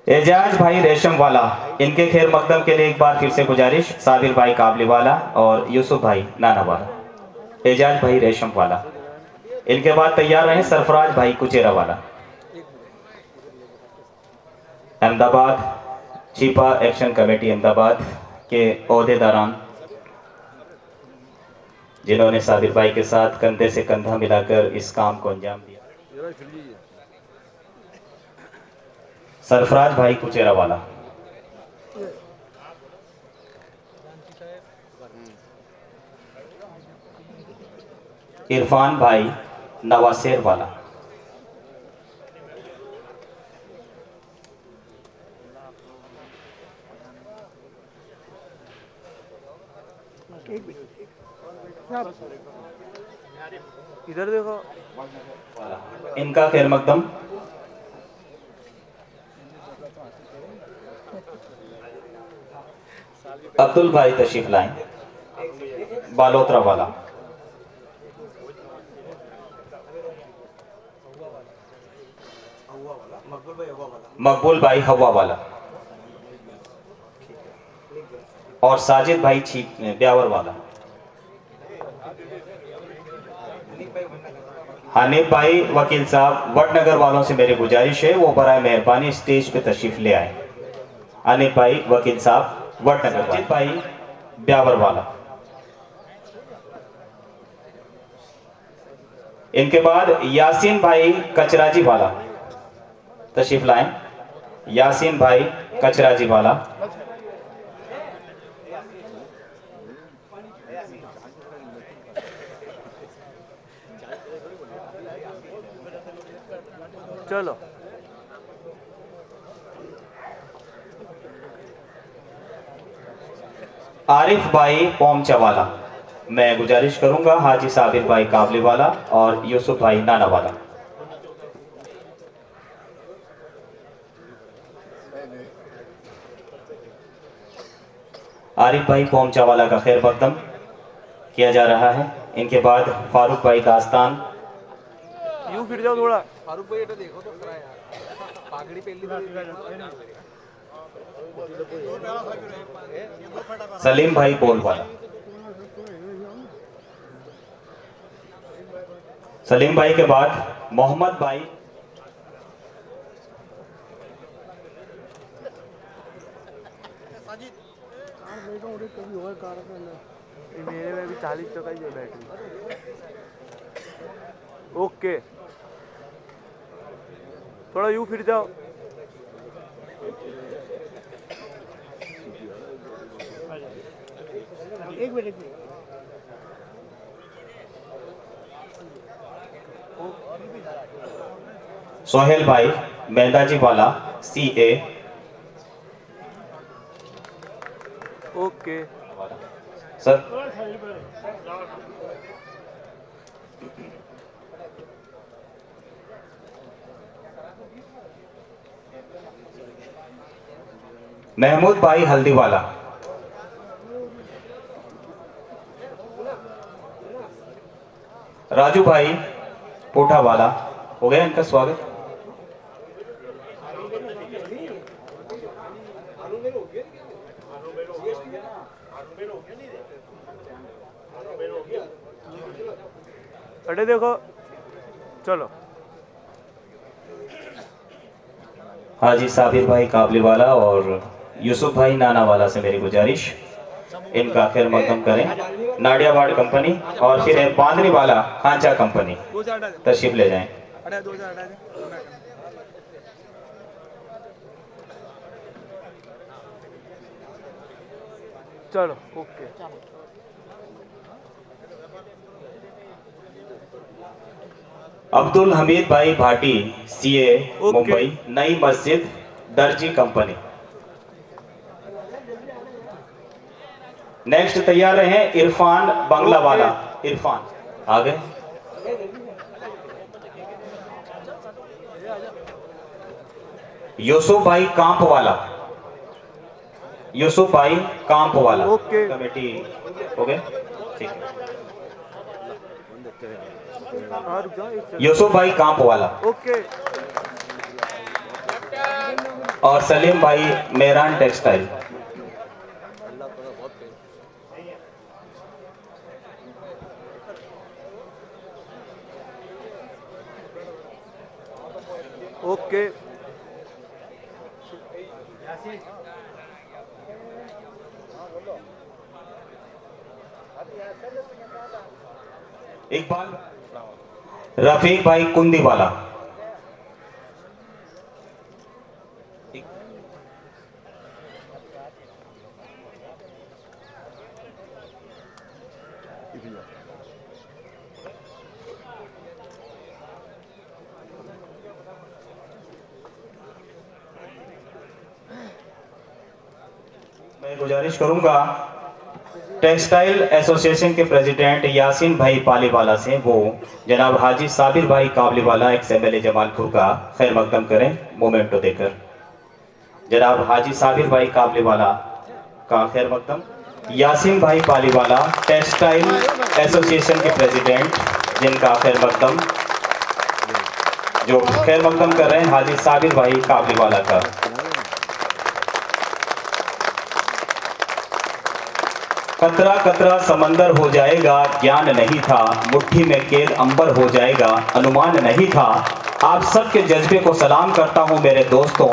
एजाज भाई रेशम वाला, इनके खैर मकदम के लिए एक बार फिर से गुजारिश, साबिर भाई काबली वाला और यूसुफ भाई नाना वाला। एजाज भाई रेशम वाला, इनके बाद तैयार रहे सरफराज भाई कुचेरा वाला। अहमदाबाद चीपा एक्शन कमेटी अहमदाबाद के ओहदेदारान जिन्होंने साबिर भाई के साथ कंधे से कंधा मिलाकर इस काम को अंजाम दिया। सरफराज भाई कुचेरा वाला, इरफान भाई नवासेर वाला। इधर देखो। इनका खैर मकदम। अब्दुल भाई तशरीफ लाएं, बालोतरा वाला। मकबूल भाई हवा वाला और साजिद भाई छीप ब्यावर वाला। हनीफ भाई वकील साहब वडनगर वालों से मेरी गुजारिश है वो बराए मेहरबानी स्टेज पे तशरीफ ले आए। हनीफ भाई वकील साहब वडनगर, साजिद भाई ब्यावर वाला। इनके बाद यासीन भाई कचराजी वाला तशरीफ लाएं। यासीन भाई कचराजी वाला। चलो आरिफ भाई पोमचा वाला। मैं गुजारिश करूंगा हाजी साबिर भाई काबली वाला और यूसुफ भाई नाना वाला। आरिफ भाई पोमचा वाला का खैर मकदम किया जा रहा है। इनके बाद फारूक भाई दास्तान। यूं फिर जाओ थोड़ा। फारूक भाई এটা देखो तो खरा यार पागड़ी पहली सलीम भाई बोल वाला। सलीम भाई के बाद मोहम्मद भाई। मेरे में भी 40 का ही है बैटरी। ओके थोड़ा यूं फिर जाओ। एक मिनट सोहेल भाई मेहदाजी वाला CA। ओके सर महमूद भाई हल्दी वाला। राजू भाई कोठा वाला। हो गया इनका स्वागत। अरे देखो चलो। हाजी साबिर भाई काबली वाला और यूसुफ भाई नाना वाला से मेरी गुजारिश इनका खैर मकदम करें। नाडियावाड़ कंपनी और फिर बांदरी वाला खांचा कंपनी तशरीफ ले जाएं। चलो ओके अब्दुल हमीद भाई भाटी CA ओके। मुंबई नई मस्जिद दर्जी कंपनी। नेक्स्ट तैयार रहे इरफान बंगला ओके। वाला। इरफान आ गए। यूसुफ भाई कांप वाला। यूसुफ भाई कांप वाला। ओके। कमेटी हो गए ठीक है। रुक जाओ एक सेकंड। यूसुफ भाई कांप वाला ओके और सलीम भाई मेहरान टेक्सटाइल। ओके इकबाल रफीक भाई कुंदी वाला। मैं गुजारिश करूंगा टेक्सटाइल एसोसिएशन के प्रेसिडेंट यासीन भाई पालीवाला से वो जनाब हाजी साबिर भाई काबलीवाला एक्स MLA जमालपुर का खैर मकदम करें मोमेंटो देकर। जनाब हाजी साबिर भाई काबलीवाला का खैर मकदम, यासीन भाई पालीवाला टेक्सटाइल एसोसिएशन के प्रेसिडेंट जिनका खैर मकदम, जो खैर मकदम कर रहे हैं हाजी साबिर भाई काबलीवाला का। कतरा कतरा समंदर हो जाएगा, ज्ञान नहीं था, मुट्ठी में कैद अंबर हो जाएगा, अनुमान नहीं था। आप सबके जज्बे को सलाम करता हूं मेरे दोस्तों,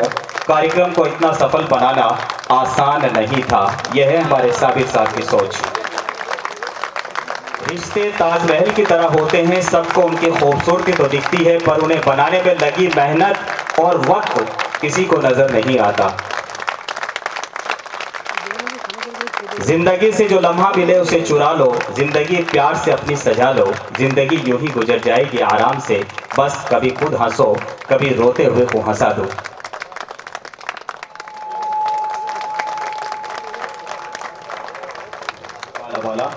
कार्यक्रम को इतना सफल बनाना आसान नहीं था। यह है हमारे साबिर साहब की सोच। रिश्ते ताजमहल की तरह होते हैं, सबको उनकी खूबसूरती तो दिखती है पर उन्हें बनाने में लगी मेहनत और वक्त किसी को नजर नहीं आता। जिंदगी से जो लम्हा मिले उसे चुरा लो, जिंदगी प्यार से अपनी सजा लो, जिंदगी यूं ही गुजर जाएगी आराम से, बस कभी खुद हंसो कभी रोते हुए को हंसा दो। वाला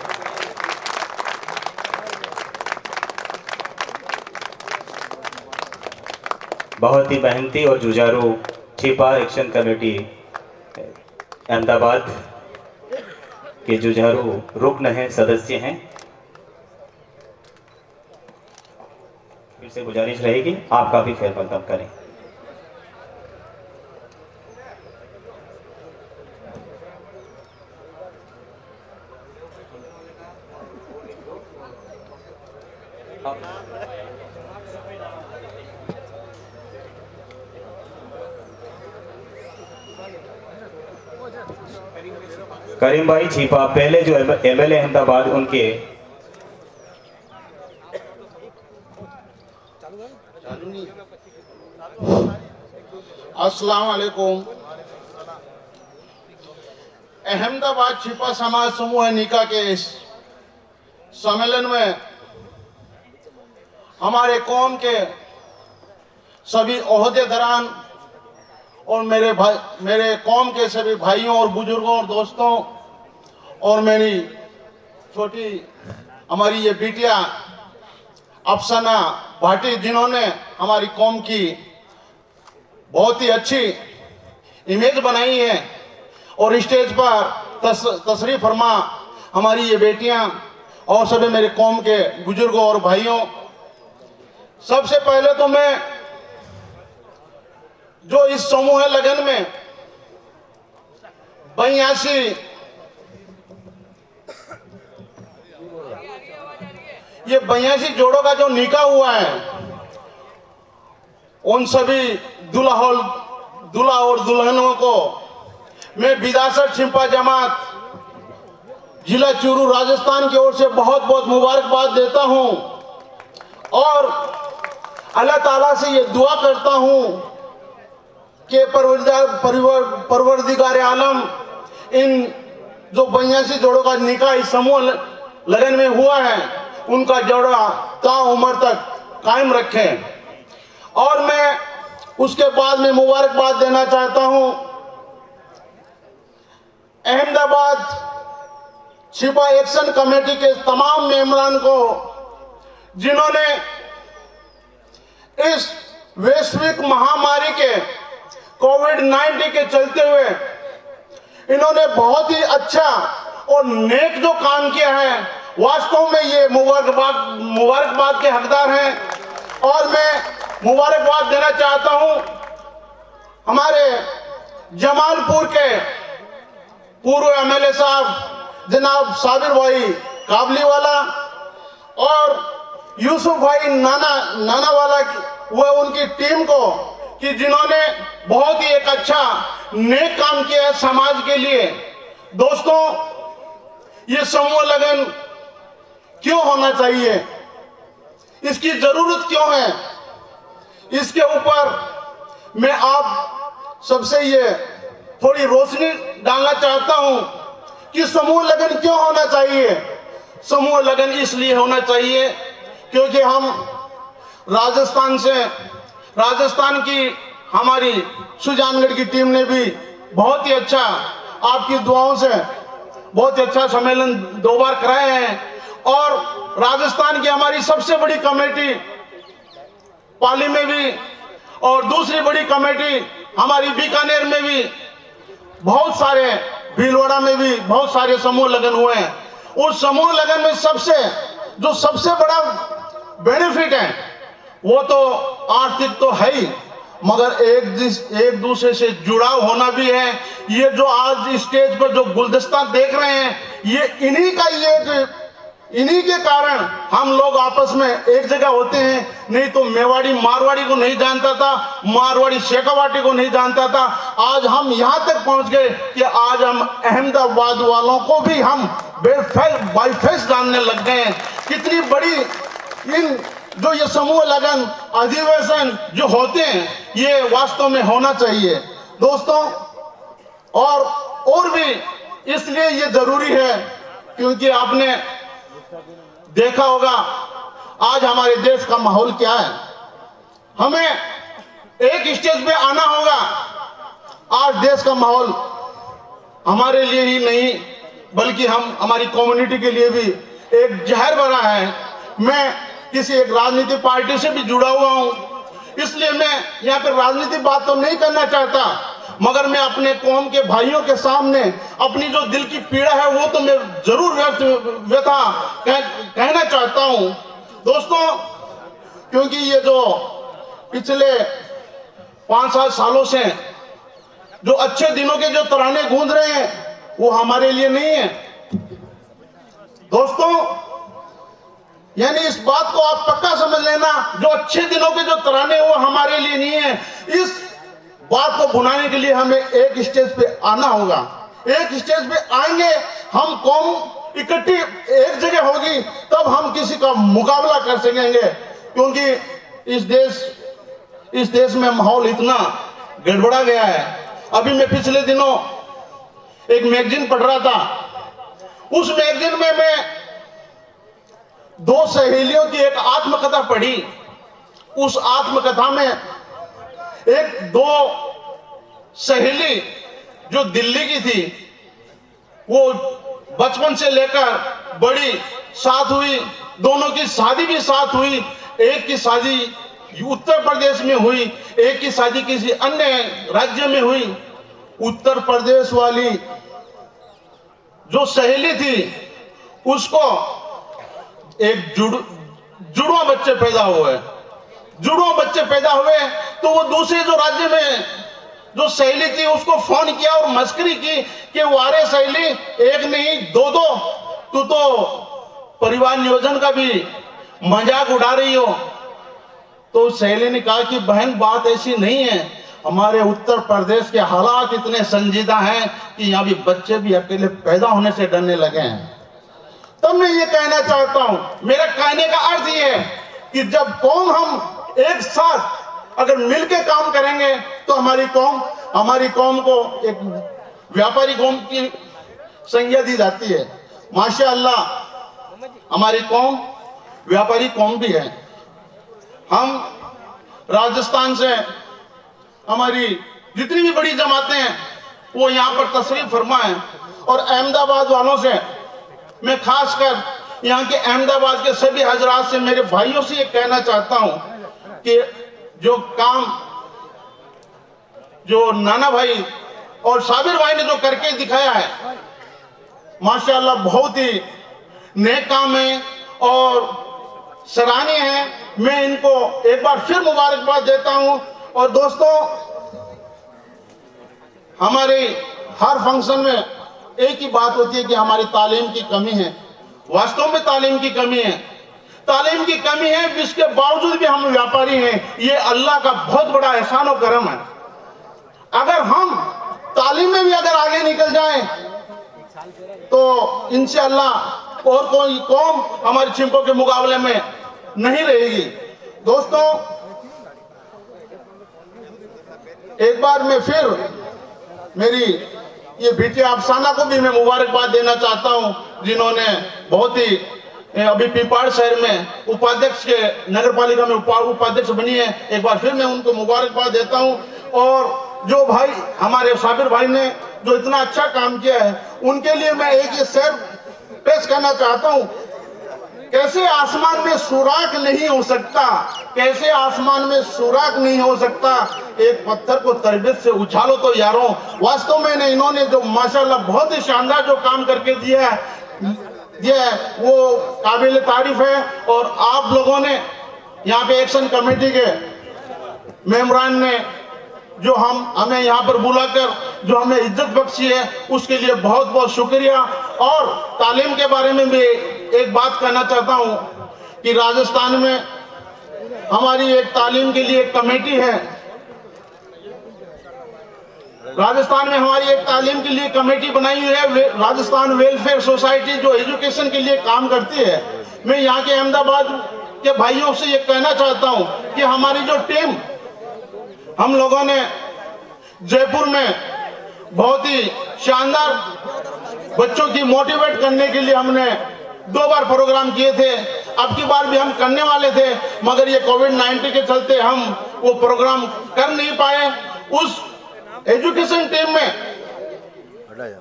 बहुत ही मेहनती और जुझारू छिपा एक्शन कमेटी अहमदाबाद के जुझारू रुकन हैं, सदस्य हैं। फिर से गुजारिश रहेगी आपका भी खैर मकदम करें। करीम भाई छिपा पहले जो MLA अहमदाबाद उनके अस्सलाम वालेकुम। अहमदाबाद छिपा समाज समूह निका के इस सम्मेलन में हमारे कौम के सभी ओहदेदारान और मेरे कौम के सभी भाइयों और बुजुर्गों और दोस्तों और मेरी छोटी हमारी ये बिटिया अफसाना भाटी, जिन्होंने हमारी कौम की बहुत ही अच्छी इमेज बनाई है और स्टेज पर तशरीफ फरमा हमारी ये बेटियां और सभी मेरे कौम के बुजुर्गों और भाइयों, सबसे पहले तो मैं जो इस समूह लगन में 82 जोड़ों का जो निकाह हुआ है, उन सभी दूल्हा और दुल्हनों को मैं विरासत छिपा जमात जिला चूरू राजस्थान की ओर से बहुत बहुत मुबारकबाद देता हूं और अल्लाह ताला से ये दुआ करता हूं कि परवरदिगार आलम इन जो 82 जोड़ों का निकाह इस समूह लगन में हुआ है उनका जोड़ा ताउम्र तक कायम रखें। और मैं उसके बाद में मुबारकबाद देना चाहता हूं अहमदाबाद छिपा एक्शन कमेटी के तमाम मेंबरान को, जिन्होंने इस वैश्विक महामारी के कोविड-19 के चलते हुए इन्होंने बहुत ही अच्छा और नेक जो काम किया है, वास्तव में ये मुबारकबाद के हकदार हैं। और मैं मुबारकबाद देना चाहता हूं हमारे जमालपुर के पूर्व MLA साहब जनाब साबिर भाई काबलीवाला और यूसुफ भाई नानावाला व उनकी टीम को, कि जिन्होंने बहुत ही एक अच्छा नेक काम किया है समाज के लिए। दोस्तों, ये समूह लगन क्यों होना चाहिए, इसकी जरूरत क्यों है, इसके ऊपर मैं आप सबसे ये थोड़ी रोशनी डालना चाहता हूं कि समूह लगन क्यों होना चाहिए। समूह लगन इसलिए होना चाहिए क्योंकि हम राजस्थान की हमारी सुजानगढ़ की टीम ने भी बहुत ही अच्छा आपकी दुआओं से बहुत अच्छा सम्मेलन 2 बार कराए हैं। और राजस्थान की हमारी सबसे बड़ी कमेटी पाली में भी और दूसरी बड़ी कमेटी हमारी बीकानेर में भी, बहुत सारे भीलवाड़ा में भी बहुत सारे समूह लगन हुए हैं। उस समूह लगन में सबसे बड़ा बेनिफिट है वो तो आर्थिक तो है ही, मगर एक दूसरे से जुड़ाव होना भी है। ये जो आज स्टेज पर जो गुलदस्ता देख रहे हैं, ये इन्हीं के कारण हम लोग आपस में एक जगह होते हैं। नहीं तो मेवाड़ी मारवाड़ी को नहीं जानता था, मारवाड़ी शेखावाटी को नहीं जानता था। आज हम यहाँ तक पहुँच गए कि आज हम अहमदाबाद वालों को भी हम बाई फेस जानने लग गए हैं। कितनी बड़ी इन जो ये समूह लगन अधिवेशन जो होते हैं, ये वास्तव में होना चाहिए दोस्तों। और भी इसलिए ये जरूरी है क्योंकि आपने देखा होगा आज हमारे देश का माहौल क्या है। हमें एक स्टेज पे आना होगा। आज देश का माहौल हमारे लिए ही नहीं बल्कि हमारी कम्युनिटी के लिए भी एक जहर बना है। मैं किसी एक राजनीतिक पार्टी से भी जुड़ा हुआ हूं, इसलिए मैं यहाँ पर राजनीतिक बात तो नहीं करना चाहता, मगर मैं अपने कौम के भाइयों के सामने अपनी जो दिल की पीड़ा है वो तो मैं जरूर व्यथा कहना चाहता हूं दोस्तों। क्योंकि ये जो पिछले 5-7 सालों से जो अच्छे दिनों के जो तराने गूंज रहे हैं वो हमारे लिए नहीं है दोस्तों। यानी इस बात को आप पक्का समझ लेना, जो अच्छे दिनों के जो तराने वो हमारे लिए नहीं है। इस बात को भुनाने के लिए हमें एक स्टेज पे आना होगा। एक स्टेज पे आएंगे हम, कौम इकट्ठी एक जगह होगी, तब हम किसी का मुकाबला कर सकेंगे। क्योंकि इस देश में माहौल इतना गड़बड़ा गया है। अभी मैं पिछले दिनों एक मैगजीन पढ़ रहा था। उस मैगजीन में मैं 2 सहेलियों की एक आत्मकथा पढ़ी। उस आत्मकथा में 2 सहेली जो दिल्ली की थी, वो बचपन से लेकर बड़ी साथ हुई, दोनों की शादी भी साथ हुई। एक की शादी उत्तर प्रदेश में हुई, एक की शादी किसी अन्य राज्य में हुई। उत्तर प्रदेश वाली जो सहेली थी उसको एक जुड़वा बच्चे पैदा हुए। जुड़वा बच्चे पैदा हुए तो वो दूसरे जो राज्य में जो सहेली थी उसको फोन किया और मस्करी की कि वारे सहेली, एक नहीं 2-2, तू तो परिवार नियोजन का भी मजाक उड़ा रही हो। तो सहेली ने कहा कि बहन बात ऐसी नहीं है, हमारे उत्तर प्रदेश के हालात इतने संजीदा हैं कि यहाँ भी बच्चे भी अकेले पैदा होने से डरने लगे हैं। तब मैं ये कहना चाहता हूं, मेरा कहने का अर्थ ये है कि जब कौम हम एक साथ अगर मिलके काम करेंगे तो हमारी कौम को एक व्यापारी कौम की संज्ञा दी जाती है। माशाअल्लाह हमारी कौम व्यापारी कौम भी है। हम राजस्थान से हमारी जितनी भी बड़ी जमातें हैं वो यहाँ पर तशरीफ फरमा है। और अहमदाबाद वालों से मैं खासकर यहाँ के अहमदाबाद के सभी हजरात से, मेरे भाइयों से ये कहना चाहता हूँ कि जो काम जो नाना भाई और साबिर भाई ने जो करके दिखाया है, माशाअल्लाह बहुत ही नेक काम है और सराहनीय है। मैं इनको एक बार फिर मुबारकबाद देता हूं। और दोस्तों, हमारे हर फंक्शन में एक ही बात होती है कि हमारी तालीम की कमी है। वास्तव में तालीम की कमी है, तालीम की कमी है, जिसके बावजूद भी हम व्यापारी हैं। ये अल्लाह का बहुत बड़ा एहसान और करम है। अगर हम तालीम में भी अगर आगे निकल जाएं तो इंशाअल्लाह और कोई कौम हमारे छिंपों के मुकाबले में नहीं रहेगी। दोस्तों, एक बार मैं फिर मेरी ये बिटिया अफसाना को भी मैं मुबारकबाद देना चाहता हूं, जिन्होंने बहुत ही अभी पिपाड़ शहर में उपाध्यक्ष के नगर पालिका में उपाध्यक्ष बनी है। एक बार फिर मैं उनको मुबारकबाद देता हूं। और जो भाई हमारे साबिर भाई ने जो इतना अच्छा काम किया है, उनके लिए मैं एक ये शेर पेश करना चाहता हूँ। कैसे आसमान में सुराख नहीं हो सकता, कैसे आसमान में सुराख नहीं हो सकता, एक पत्थर को तरबियत से उछालो तो यारों। वास्तव में इन्होंने जो माशाल्लाह बहुत ही शानदार जो काम करके दिया है वो काबिल तारीफ है। और आप लोगों ने यहाँ पे एक्शन कमेटी के मेंबरान ने जो हमें यहाँ पर बुलाकर जो हमें इज्जत बख्शी है, उसके लिए बहुत बहुत शुक्रिया। और तालीम के बारे में भी एक बात कहना चाहता हूँ कि राजस्थान में हमारी एक तालीम के लिए एक कमेटी है, राजस्थान में हमारी एक तालीम के लिए कमेटी बनाई हुई है, राजस्थान वेलफेयर सोसाइटी, जो एजुकेशन के लिए काम करती है। मैं यहाँ के अहमदाबाद के भाइयों से ये कहना चाहता हूँ कि हमारी जो टीम, हम लोगों ने जयपुर में बहुत ही शानदार बच्चों की मोटिवेट करने के लिए हमने 2 बार प्रोग्राम किए थे। अब की बार भी हम करने वाले थे, मगर ये कोविड-19 के चलते हम वो प्रोग्राम कर नहीं पाए। उस एजुकेशन टीम में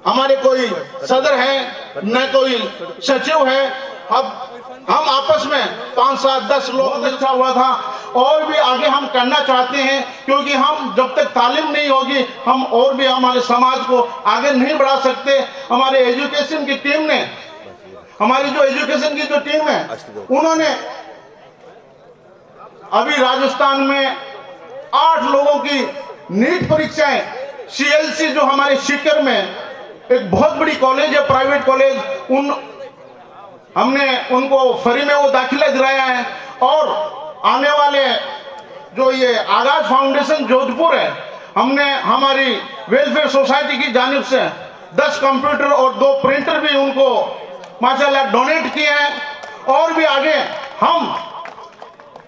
हमारे कोई सदर है न कोई सचिव है। अब हम आपस में 5, 7, 10 लोग मिलता हुआ था, और भी आगे हम करना चाहते हैं, क्योंकि हम जब तक तालीम नहीं होगी हम और भी हमारे समाज को आगे नहीं बढ़ा सकते। हमारे एजुकेशन की टीम ने, हमारी जो एजुकेशन की जो टीम है, उन्होंने अभी राजस्थान में 8 लोगों की नीट परीक्षाएं, CLC जो हमारे सीकर में एक बहुत बड़ी कॉलेज है, प्राइवेट कॉलेज, हमने उनको फ्री में वो दाखिला दिलाया है। और आने वाले जो ये आगाज फाउंडेशन जोधपुर है, हमने हमारी वेलफेयर सोसाइटी की जानिब से 10 कंप्यूटर और 2 प्रिंटर भी उनको माशाल्लाह डोनेट किए हैं। और भी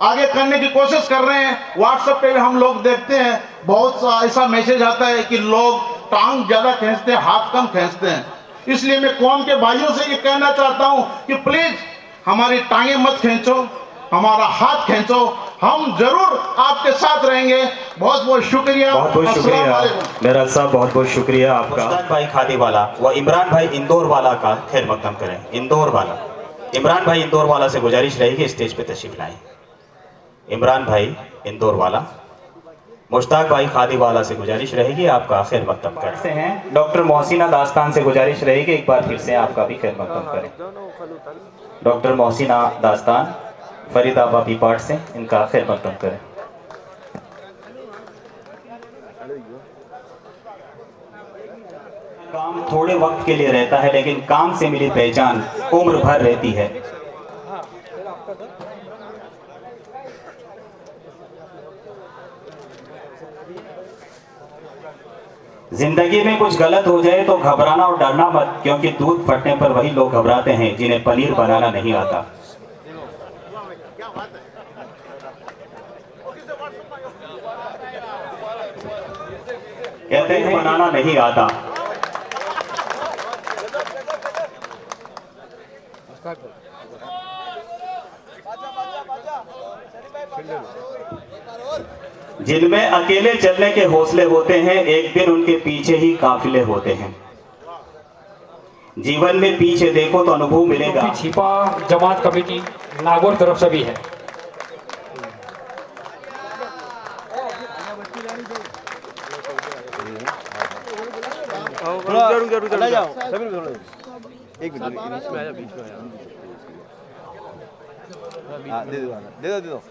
आगे करने की कोशिश कर रहे हैं। व्हाट्सएप पे हम लोग देखते हैं बहुत सा ऐसा मैसेज आता है कि लोग टांग ज्यादा खींचते हैं, हाथ कम खींचते हैं। इसलिए मैं कौम के भाइयों से ये कहना चाहता हूं कि प्लीज हमारी टांगे मत खींचो, हमारा हाथ खींचो, हम जरूर आपके साथ रहेंगे। बहुत बहुत शुक्रिया। बहुत बहुत शुक्रिया मेरा साहब, बहुत बहुत शुक्रिया आपका। मुश्ताक भाई खादीवाला व इमरान भाई इंदौर वाला का खैर मकदम करें। इंदौर वाला, इमरान भाई इंदौर वाला से गुजारिश रहेगी स्टेज पे तशरीफ लाएं। इमरान भाई इंदौर वाला, मुश्ताक भाई खादीवाला से गुजारिश रहेगी आपका खैर मकदम करें। से हैं डॉक्टर मोहसिना दास्तान से गुजारिश रहेगी एक बार फिर से आपका भी खैर मकदम करें। डॉक्टर मोहसिना दास्तान फरीदाबाद पार्ट से, इनका खैर मकदम करें। काम थोड़े वक्त के लिए रहता है, लेकिन काम से मिली पहचान उम्र भर रहती है। जिंदगी में कुछ गलत हो जाए तो घबराना और डरना मत, क्योंकि दूध फटने पर वही लोग घबराते हैं जिन्हें पनीर बनाना नहीं आता। कहते हैं बनाना नहीं आता। जिनमें अकेले चलने के हौसले होते हैं, एक दिन उनके पीछे ही काफिले होते हैं। जीवन में पीछे देखो तो अनुभव मिलेगा। छिपा जमात कमेटी नागौर तरफ से भी है। एक मिनट बीच में आया, बीच में आया। दे दो।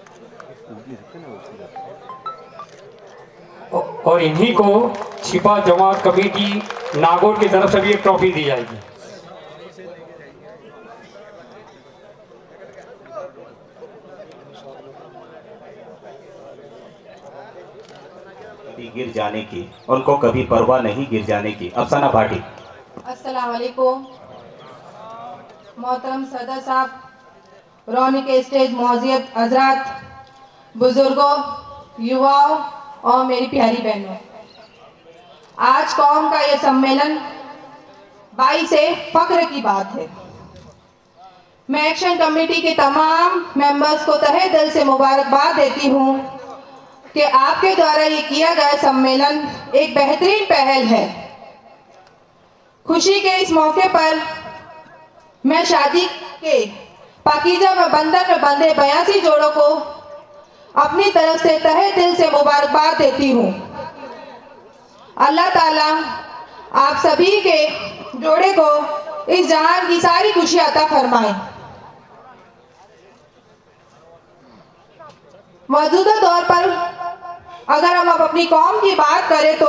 और इन्हीं को छिपा जमात कमेटी नागौर की तरफ से भी एक ट्रॉफी दी जाएगी। गिर जाने की, उनको कभी परवाह नहीं गिर जाने की। अफसाना भाटी। अस्सलाम वालेकुम। मोहतरम सदर साहब, रोनी के स्टेज मौजियत हजरात, बुजुर्गों, युवाओं और मेरी प्यारी बहनों, आज कौम का ये सम्मेलन 22 से फख्र की बात है। मैं एक्शन कमेटी के तमाम मेंबर्स को तहे दिल से मुबारकबाद देती हूँ कि आपके द्वारा ये किया गया सम्मेलन एक बेहतरीन पहल है। खुशी के इस मौके पर मैं शादी के पाकीज़ा बंधन में बंधे 82 जोड़ों को अपनी तरफ से तहे दिल से मुबारकबाद देती हूँ। अल्लाह ताला आप सभी के जोड़े को इस जहान की सारी खुशी अता फरमाए। मौजूदा दौर पर अगर हम अब अपनी कौम की बात करें तो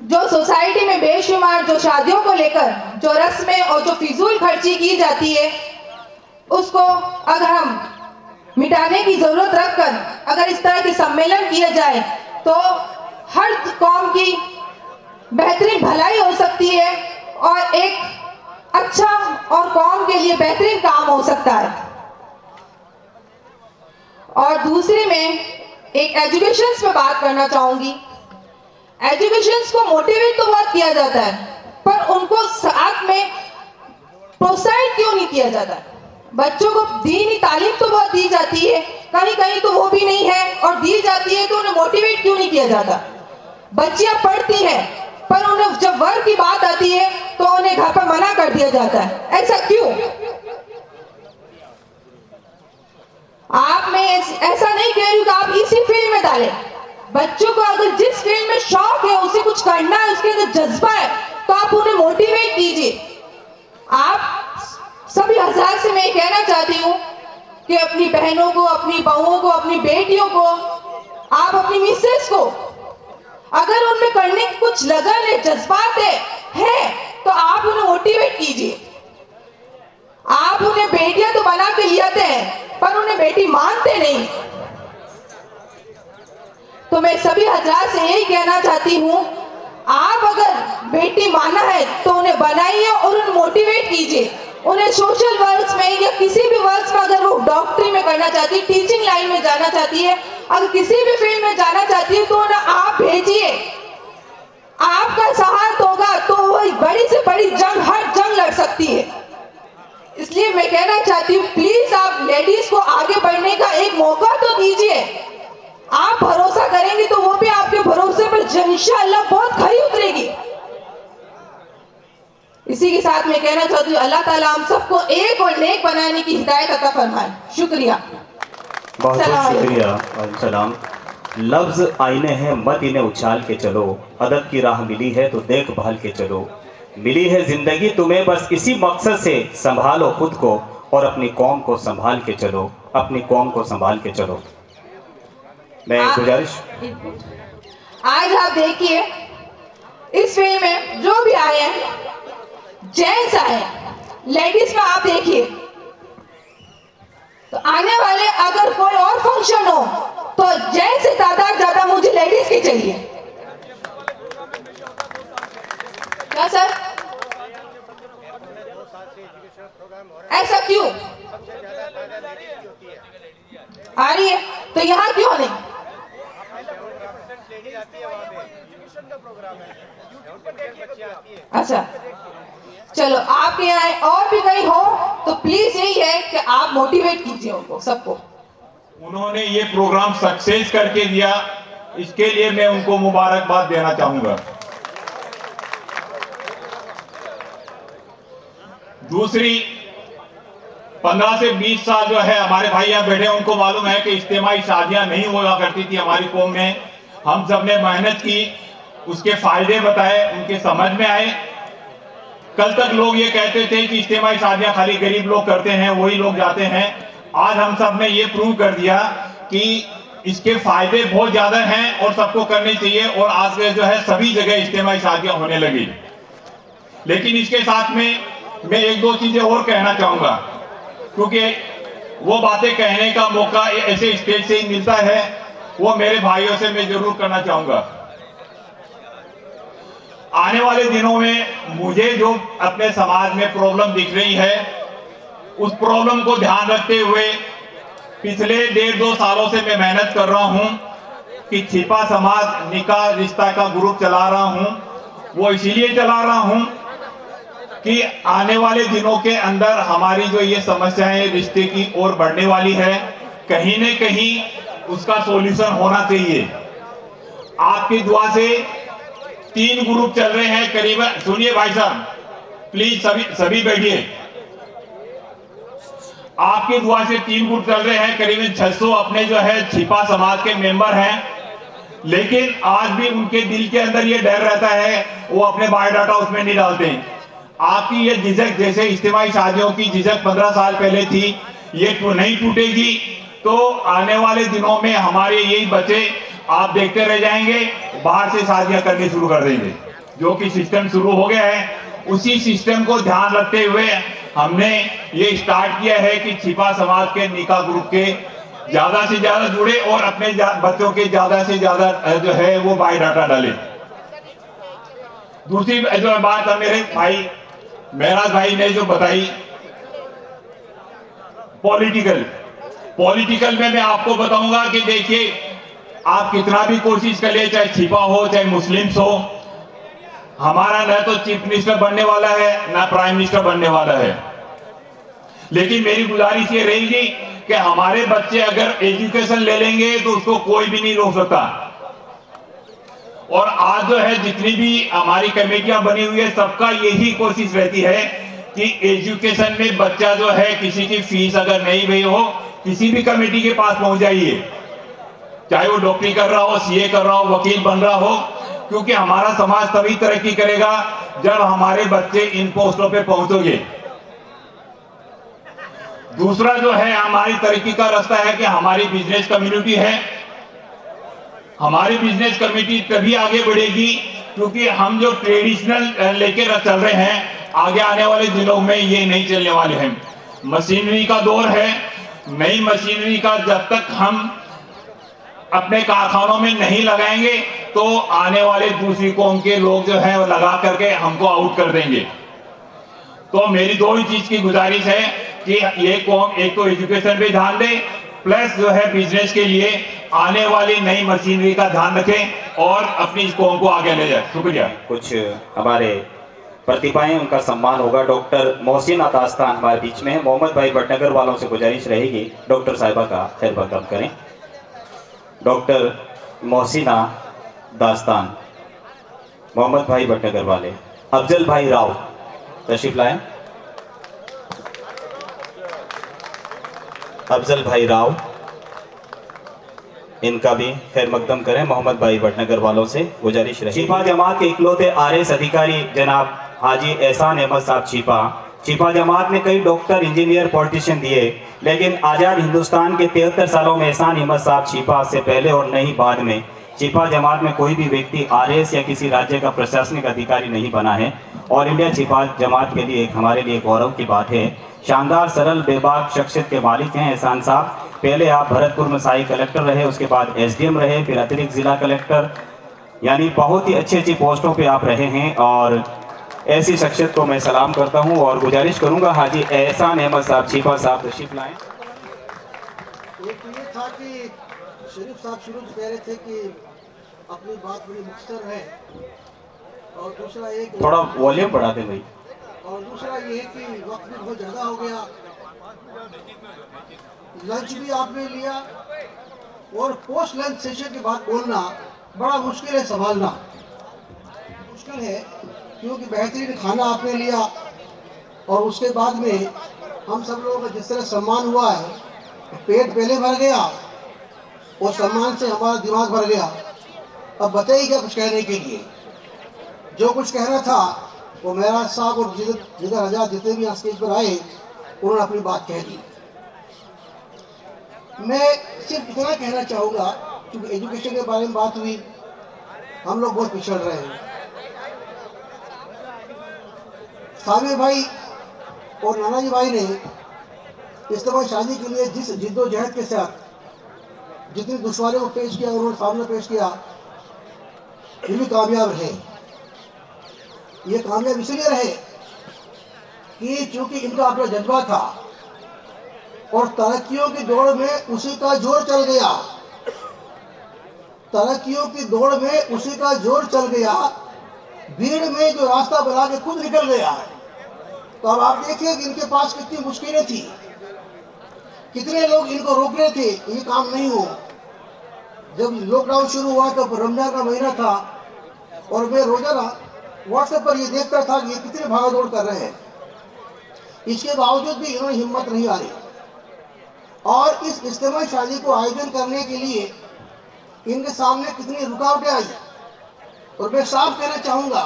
जो सोसाइटी में बेशुमार जो शादियों को लेकर जो रस्में और जो फिजूल खर्ची की जाती है, उसको अगर हम मिटाने की जरूरत रखकर अगर इस तरह के सम्मेलन किए जाए तो हर कौम की बेहतरीन भलाई हो सकती है और एक अच्छा और कौम के लिए बेहतरीन काम हो सकता है। और दूसरी मैं एक एजुकेशन पे बात करना चाहूंगी। एजुकेशन को मोटिवेट तो बहुत किया जाता है, पर उनको साथ में प्रोत्साहित क्यों नहीं किया जाता? बच्चों को दीनी तालीम तो बहुत दी जाती है, कहीं कहीं तो वो भी नहीं है, और दी जाती है तो उन्हें मोटिवेट क्यों नहीं किया जाता? बच्चियां पढ़ती हैं पर उन्हें जब वर्क की बात आती है तो उन्हें घर पर मना कर दिया जाता है। ऐसा क्यों? आप मैं ऐसा नहीं कह रही हूँ कि आप इसी फील्ड में डालें। बच्चों को अगर जिस फील्ड में शौक है, उसे कुछ करना है, उसके अंदर जज्बा है, तो आप उन्हें मोटिवेट कीजिए। आप सभी हज़रात से मैं कहना चाहती हूँ कि अपनी बहनों को, अपनी बहुओं को, अपनी बेटियों को, आप अपनी मिसेस को अगर उनमें करने की कुछ लगन है, जज्बात है तो आप उन्हें मोटिवेट कीजिए। आप उन्हें बेटियां तो बना के ले आते हैं पर उन्हें बेटी मानते नहीं। तो मैं सभी हज़रात से यही कहना चाहती हूँ, आप अगर बेटी माना है तो उन्हें बनाइए और उन्हें मोटिवेट कीजिए। उन्हें सोशल वर्क्स में या किसी भी वर्क्स में, अगर वो डॉक्टरी में करना चाहती है, टीचिंग लाइन में जाना चाहती है, अगर किसी भी फील्ड में जाना चाहती है तो उन्हें आप भेजिए। आपका साथ होगा तो वो बड़ी से बड़ी जंग, हर जंग लड़ सकती है। इसलिए मैं कहना चाहती हूँ, प्लीज आप लेडीज को आगे बढ़ने का एक मौका तो दीजिए। आप भरोसा करेंगे तो वो भी आपके भरोसे पर इंशाअल्लाह बहुत खरी उतरेगी। इसी के साथ मैं कहना चाहती हूँ, अल्लाह ताला हम सबको एक और नेक बनाने की हिदायत अता फरमाए। शुक्रिया। बहुत बहुत शुक्रिया। सलाम। लफ्ज आईने हैं, मत इन्हें उछाल के चलो। अदब की राह मिली है तो देखभाल के चलो। मिली है जिंदगी तुम्हें, बस इसी मकसद से संभालो खुद को और अपनी कौम को संभाल के चलो। अपनी कौम को संभाल के चलो। मैं गुजारिश, आज आप देखिए इस फील्ड में जो भी आए हैं, जेंट्स आए, लेडीज में आप देखिए, तो आने वाले अगर कोई और फंक्शन हो तो जेंट्स से तादाद ज्यादा मुझे लेडीज की चाहिए। क्या सर? ऐसा क्यों आ रही है? तो यहाँ क्यों नहीं? अच्छा चलो, आपके यहाँ और भी कहीं हो तो प्लीज यही है कि आप मोटिवेट कीजिए उनको, सबको। उन्होंने ये प्रोग्राम सक्सेस करके दिया, इसके लिए मैं उनको मुबारकबाद देना चाहूंगा। दूसरी, 15 से 20 साल जो है हमारे भाई यहाँ बैठे, उनको मालूम है कि इज्तिमाई शादियां नहीं हुआ करती थी हमारी कौम में। हम सब ने मेहनत की, उसके फायदे बताए, उनके समझ में आए। कल तक लोग ये कहते थे कि इज्तिमाई शादियां खाली गरीब लोग करते हैं, वही लोग जाते हैं। आज हम सब ने ये प्रूव कर दिया कि इसके फायदे बहुत ज्यादा हैं और सबको करने चाहिए। और आज जो है सभी जगह इज्तिमाई शादियां होने लगी। लेकिन इसके साथ में मैं एक दो चीजें और कहना चाहूंगा, क्योंकि वो बातें कहने का मौका ऐसे स्टेज से ही मिलता है, वो मेरे भाइयों से मैं जरूर करना चाहूंगा। आने वाले दिनों में मुझे जो अपने समाज में प्रॉब्लम दिख रही है, उस प्रॉब्लम को ध्यान रखते हुए पिछले 1.5-2 सालों से मैं मेहनत कर रहा हूं कि छिपा समाज निकाह रिश्ता का ग्रुप चला रहा हूं। वो इसीलिए चला रहा हूं कि आने वाले दिनों के अंदर हमारी जो ये समस्याएं रिश्ते की ओर बढ़ने वाली है, कहीं न कहीं उसका सॉल्यूशन होना चाहिए। आपकी दुआ से 3 ग्रुप चल रहे हैं करीबन, सुनिए भाई साहब प्लीज सभी बैठिए। आपकी दुआ से 3 ग्रुप चल रहे हैं, करीबन 600 अपने जो है छिपा समाज के मेंबर हैं, लेकिन आज भी उनके दिल के अंदर ये डर रहता है, वो अपने बायोडाटा उसमें नहीं डालते। आपकी ये झिझक, जैसे इज्तिमाई शादियों की झिझक 15 साल पहले थी, ये नहीं टूटेगी तो आने वाले दिनों में हमारे यही बच्चे आप देखते रह जाएंगे, बाहर से शादियां करनी शुरू कर देंगे। जो कि सिस्टम शुरू हो गया है, उसी सिस्टम को ध्यान रखते हुए हमने ये स्टार्ट किया है कि छिपा समाज के निकाह ग्रुप के ज्यादा से ज्यादा जुड़े और अपने बच्चों के ज्यादा से ज्यादा जो है वो बायोडाटा डाले। दूसरी जो बात है मेरे भाई मेहराज भाई ने जो बताई, पॉलिटिकल में मैं आपको बताऊंगा कि देखिए आप कितना भी कोशिश कर ले, चाहे छिपा हो चाहे मुस्लिम्स हो, हमारा न तो चीफ मिनिस्टर बनने वाला है ना प्राइम मिनिस्टर बनने वाला है। लेकिन मेरी गुजारिश ये रहेगी कि हमारे बच्चे अगर एजुकेशन ले लेंगे तो उसको कोई भी नहीं रोक सकता। और आज जो है जितनी भी हमारी कमेटियां बनी हुई है, सबका यही कोशिश रहती है कि एजुकेशन में बच्चा जो है, किसी की फीस अगर नहीं भरी हो, किसी भी कमेटी के पास पहुंच जाइए, चाहे वो डॉक्टरी कर रहा हो, सीए कर रहा हो, वकील बन रहा हो, क्योंकि हमारा समाज तभी तरक्की करेगा जब हमारे बच्चे इन पोस्टों पे पहुंचोगे। दूसरा जो है हमारी तरक्की का रास्ता है कि हमारी बिजनेस कम्युनिटी है। हमारी बिजनेस कम्युनिटी तभी आगे बढ़ेगी क्योंकि हम जो ट्रेडिशनल लेकर चल रहे हैं, आगे आने वाले दिनों में ये नहीं चलने वाले हैं। मशीनरी का दौर है, नई मशीनरी का जब तक हम अपने कारखानों में नहीं लगाएंगे तो आने वाले दूसरी कौम के लोग जो है वो लगा करके हमको आउट कर देंगे। तो मेरी 2 ही चीज की गुजारिश है कि ये कौम एक तो एजुकेशन पे ध्यान दे, प्लस जो है बिजनेस के लिए आने वाली नई मशीनरी का ध्यान रखें और अपनी इस कौम को आगे ले जाए। शुक्रिया। कुछ हमारे प्रतिभाएं, उनका सम्मान होगा। डॉक्टर मोहसिना दास्तान हमारे बीच में है। मोहम्मद भाई भटनगर वालों से गुजारिश रहेगी डॉक्टर साहिबा का खैर मकदम करें। डॉक्टर मोहसिना दास्तान, मोहम्मद भाई भटनगर वाले। अफजल भाई राव तशरीफ लाएं। अफजल भाई राव, इनका भी खैर मकदम करें। मोहम्मद भाई भटनगर वालों से गुजारिश रही। छिपा जमात के इकलौते आरएस अधिकारी जनाब हाजी एहसान अहमद साहब छिपा जमात में कई डॉक्टर, इंजीनियर, पॉलिटिशियन दिए, लेकिन आज़ाद हिंदुस्तान के 73 सालों में एहसान अहमद साहब छिपा से पहले और नहीं बाद में छिपा जमात में कोई भी व्यक्ति आरएस या किसी राज्य का प्रशासनिक अधिकारी नहीं बना है। और इंडिया छिपा जमात के लिए हमारे लिए गौरव की बात है। शानदार, सरल, बेबाक शख्सियत के मालिक हैं एहसान साहब। पहले आप भरतपुर में सहायक कलेक्टर रहे, उसके बाद एसडीएम रहे, फिर अतिरिक्त जिला कलेक्टर, यानी बहुत ही अच्छी पोस्टों पे आप रहे हैं। और ऐसी शख्सियत को मैं सलाम करता हूं और गुजारिश करूंगा हाजी एहसान अहमद साहब छिपा साहब तशरीफ लाएं। एक ये था कि शरीफ साहब शुरू से कह रहे थे कि अपनी बात बड़ी मुख्तसर है, और दूसरा एक थोड़ा वॉल्यूम बढ़ाते भाई। और दूसरा ये है कि वक्त भी बहुत ज़्यादा हो गया, लंच भी आपने लिया और पोस्ट लंच सेशन के बाद बोलना बड़ा मुश्किल है, संभालना मुश्किल है, क्योंकि बेहतरीन खाना आपने लिया और उसके बाद में हम सब लोगों का जिस तरह सम्मान हुआ है, पेट पहले भर गया और सम्मान से हमारा दिमाग भर गया। अब बताइए क्या कुछ कहने के लिए। जो कुछ कहना था वो मेरा साहब और जिगर आजाद जितने भी स्टेज पर आए उन्होंने अपनी बात कह दी। मैं सिर्फ इतना कहना चाहूँगा, क्योंकि एजुकेशन के बारे में बात हुई, हम लोग बहुत पिछड़ रहे हैं। साबिर भाई और नानाजी भाई ने इज्तिमाई शादी के लिए जिस जिद्दोजहद के साथ जितनी दुश्वारियों को पेश किया, उन्होंने सामने पेश किया, ये भी कामयाब रहे। ये कामयाब इसलिए रहे कि चूंकि इनका अपना जज्बा था और तरक्कियों की दौड़ में उसी का जोर चल गया, तरक्कियों की दौड़ में उसी का जोर चल गया, भीड़ में जो रास्ता बना के खुद निकल गया है। तो अब आप देखिए कि इनके पास कितनी मुश्किलें थी, कितने लोग इनको रोक रहे थे ये काम नहीं हो, जब लॉकडाउन शुरू हुआ तो रमजान का महीना था और मैं रोजाना व्हाट्सएप पर ये देखता था कि ये कितने भागदौड़ कर रहे हैं। इसके बावजूद भी इन्होंने हिम्मत नहीं हारी और इस इज्तिमाई शादी को आयोजन करने के लिए इनके सामने कितनी रुकावटें आई। और मैं साफ कहना चाहूँगा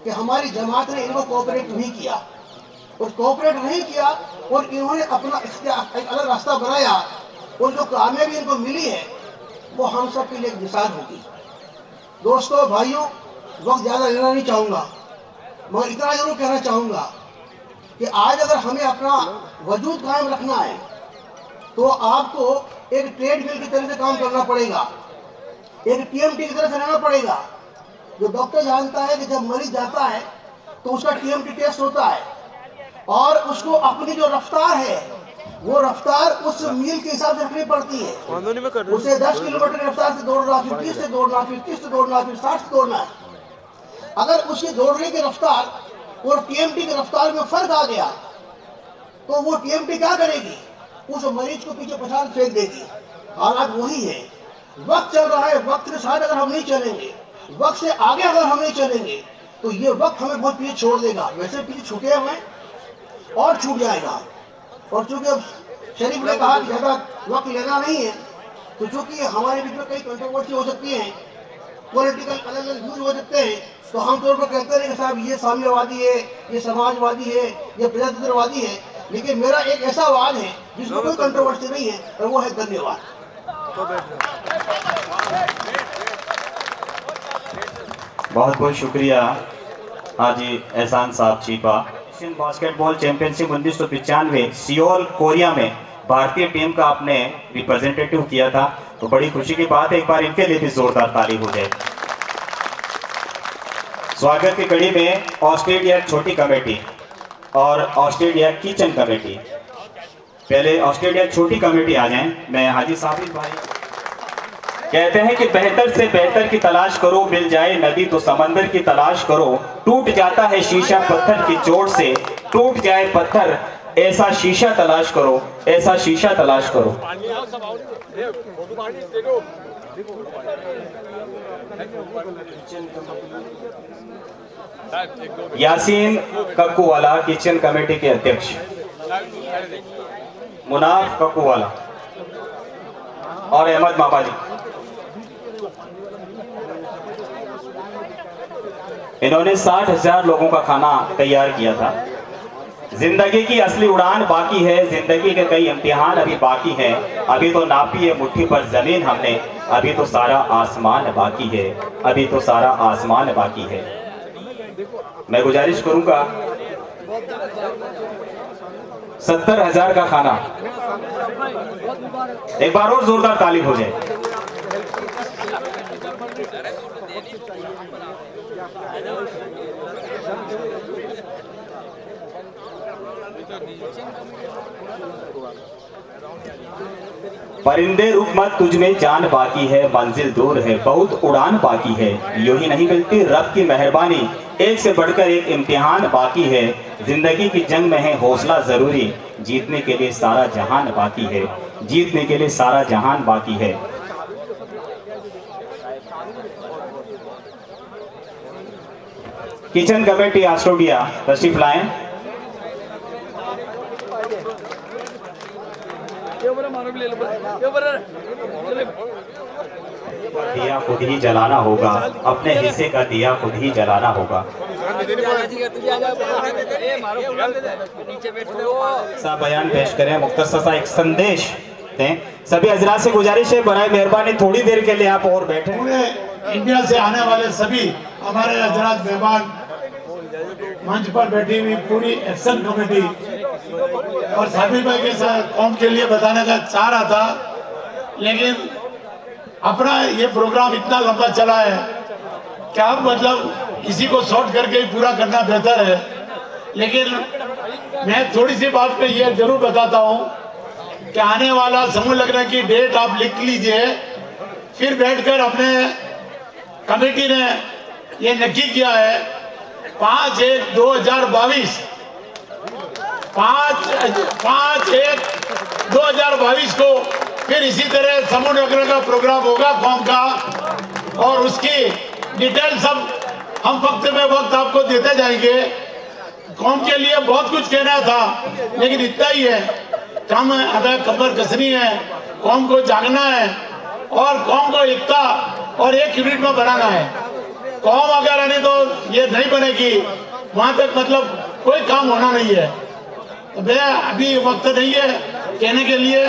कि हमारी जमात ने इनको कोऑपरेट नहीं किया और कोऑपरेट नहीं किया और इन्होंने अपना एक अलग रास्ता बनाया और जो कामयाबी इनको मिली है वो हम सब के लिए एक मिसाल होगी। दोस्तों भाइयों, वक्त ज़्यादा लेना नहीं चाहूँगा मगर इतना जरूर कहना चाहूँगा कि आज अगर हमें अपना वजूद कायम रखना है तो आपको एक ट्रेड मिल की तरह से काम करना पड़ेगा, एक टीएमटी की तरह से रहना पड़ेगा। जो डॉक्टर जानता है कि जब मरीज जाता है तो उसका टीएमटी टेस्ट होता है और उसको अपनी जो रफ्तार है वो रफ्तार उस मील के हिसाब से रखनी पड़ती है। उसे 10 किलोमीटर की रफ्तार से दौड़ना, फिर 30 से दौड़ना, फिर 30 से दौड़ना, फिर 60 से दौड़ना है। अगर उसकी दौड़ने की रफ्तार और टीएमटी की रफ्तार में फर्क आ गया तो वो टीएमटी क्या करेगी? उस मरीज को पीछे पछाड़ फेंक देगी। हालात वही है, वक्त चल रहा है, वक्त के साथ अगर हम नहीं चलेंगे, वक्त से आगे अगर हम नहीं चलेंगे तो ये वक्त हमें बहुत पीछे छोड़ देगा। वैसे पीछे छूटे हुए और छूट जाएगा। और चूंकि अब शरीफ ने कहा कि ज़्यादा वक्त लेना नहीं है तो चूंकि हमारे बीच में कई कंट्रोवर्सी हो सकती है, पॉलिटिकल अलग अलग व्यूज हो सकते हैं, तो हम तौर पर कहते हैं कि साहब ये साम्यवादी है, ये समाजवादी है, ये प्रजातंत्रवादी है, लेकिन मेरा एक ऐसा वाद है जिसमें कोई कंट्रोवर्सी नहीं है और वो है धन्यवाद। बहुत बहुत शुक्रिया हाजी एहसान साहब Chhipa. Asian basketball championship 1995 Seoul Korea में भारतीय टीम का आपने रिप्रेजेंटेटिव किया था, तो बड़ी खुशी की बात है, एक बार इनके लिए भी जोरदार ताली हो जाए। स्वागत की कड़ी में ऑस्ट्रेलिया छोटी कमेटी और ऑस्ट्रेलिया किचन कमेटी, पहले ऑस्ट्रेलिया छोटी कमेटी आ जाएं। मैं हाजी साबिर भाई कहते हैं कि बेहतर से बेहतर की तलाश करो, मिल जाए नदी तो समंदर की तलाश करो, टूट जाता है शीशा पत्थर की चोट से, टूट जाए पत्थर ऐसा शीशा तलाश करो, ऐसा शीशा तलाश करो। यासीन कक्कूवाला किचन कमेटी के अध्यक्ष, मुनाफ कक्कूवाला और अहमद माबादी, इन्होंने 60,000 लोगों का खाना तैयार किया था। जिंदगी की असली उड़ान बाकी है, जिंदगी के कई इम्तिहान अभी बाकी है, अभी तो नापी है मुट्ठी पर जमीन हमने, अभी तो सारा आसमान बाकी है, अभी तो सारा आसमान बाकी है। मैं गुजारिश करूंगा 70,000 का खाना, एक बार और जोरदार तालीम हो जाए। परिंदे रुक मत तुझ में जान बाकी है, मंजिल दूर है बहुत उड़ान बाकी है, यूं ही नहीं मिलती रब की मेहरबानी, एक से बढ़कर एक इम्तिहान बाकी है, जिंदगी की जंग में है हौसला जरूरी, जीतने के लिए सारा जहान बाकी है, जीतने के लिए सारा जहान बाकी है। किचन कमेटी ऑस्ट्रेलिया तशरीफ लाएं। दिया खुद ही जलाना होगा, अपने हिस्से का दिया खुद ही जलाना होगा। सा बयान पेश करें, मुख्तसर सा एक संदेश दें। सभी हजरात से गुजारिश है बराए मेहरबानी थोड़ी देर के लिए आप और बैठे। पूरे इंडिया से आने वाले सभी हमारे हजरात मेहमान, मंच पर बैठी हुई पूरी एक्शन कमेटी और साबिर भाई के साथ कौम के लिए बताने का चाह रहा था, लेकिन अपना ये प्रोग्राम इतना लंबा चला है कि अब मतलब इसी को शॉर्ट करके ही पूरा करना बेहतर है। लेकिन मैं थोड़ी सी बात पे ये जरूर बताता हूँ कि आने वाला समूह लगने की डेट आप लिख लीजिए, फिर बैठकर अपने कमेटी ने ये नक्की किया है 5/1/2022 5/1/2022 को फिर इसी तरह समूह नगर का प्रोग्राम होगा कौम का, और उसकी डिटेल सब हम वक्त में वक्त आपको देते जाएंगे। कौम के लिए बहुत कुछ कहना था, लेकिन इतना ही है, काम अदा कमर कसनी है, कौम को जागना है और कौम को एकता और एक यूनिट में बनाना है। कौम अगर आने तो ये नहीं बनेगी, वहां तक मतलब कोई काम होना नहीं है। तो मैं अभी वक्त नहीं है कहने के लिए,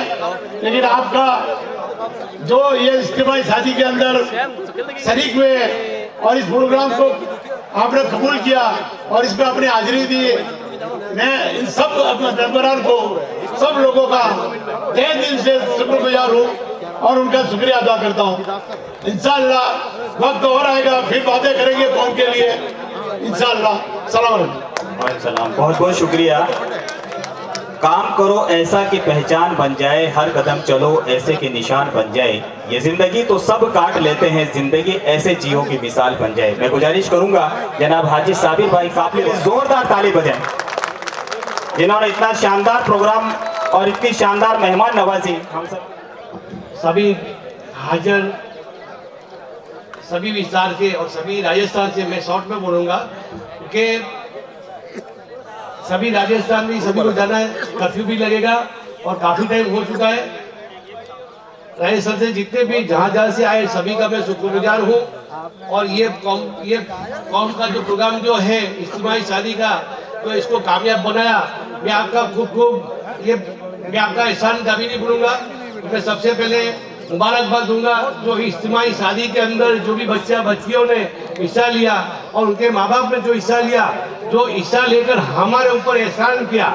लेकिन आपका जो ये इज्तिमाई शादी के अंदर शरीक हुए और इस प्रोग्राम को आपने कबूल किया और इसमें अपनी हाजिरी दी, मैं इन सब मेंबरान को, सब लोगों का तहे दिल से शुक्रगुजार हूँ और उनका शुक्रिया अदा करता हूँ। इंशाअल्लाह वक्त और आएगा, फिर बातें करेंगे कौम के लिए इंशाअल्लाह। सलाम अलैकुम। बहुत बहुत शुक्रिया। काम करो ऐसा कि पहचान बन जाए, हर कदम चलो ऐसे कि निशान बन जाए, ये जिंदगी तो सब काट लेते हैं, जिंदगी ऐसे जियो की मिसाल बन जाए। मैं गुजारिश करूंगा जनाब हाजी साबिर भाई काफी जोरदार ताली बजाएं, जिन्होंने इतना शानदार प्रोग्राम और इतनी शानदार मेहमान नवाजी हम सभी हाजिर, सभी विस्तार से और सभी राजस्थान से मैं शॉर्ट में बोलूँगा कि सभी राजस्थान में सभी को जाना है, कर्फ्यू भी लगेगा और काफ़ी टाइम हो चुका है। राजस्थान से जितने भी जहाँ से आए सभी का मैं शुक्रगुजार हूँ। और ये कौम का जो प्रोग्राम जो है इज्तिमाई शादी का, तो इसको कामयाब बनाया। मैं आपका मैं आपका एहसान कभी नहीं भूलूंगा। मैं सबसे पहले मुबारकबाद दूंगा जो इज्तिमाई शादी के अंदर जो भी बच्चियों ने हिस्सा लिया और उनके माँ बाप ने जो हिस्सा लिया, जो हिस्सा लेकर हमारे ऊपर एहसान किया,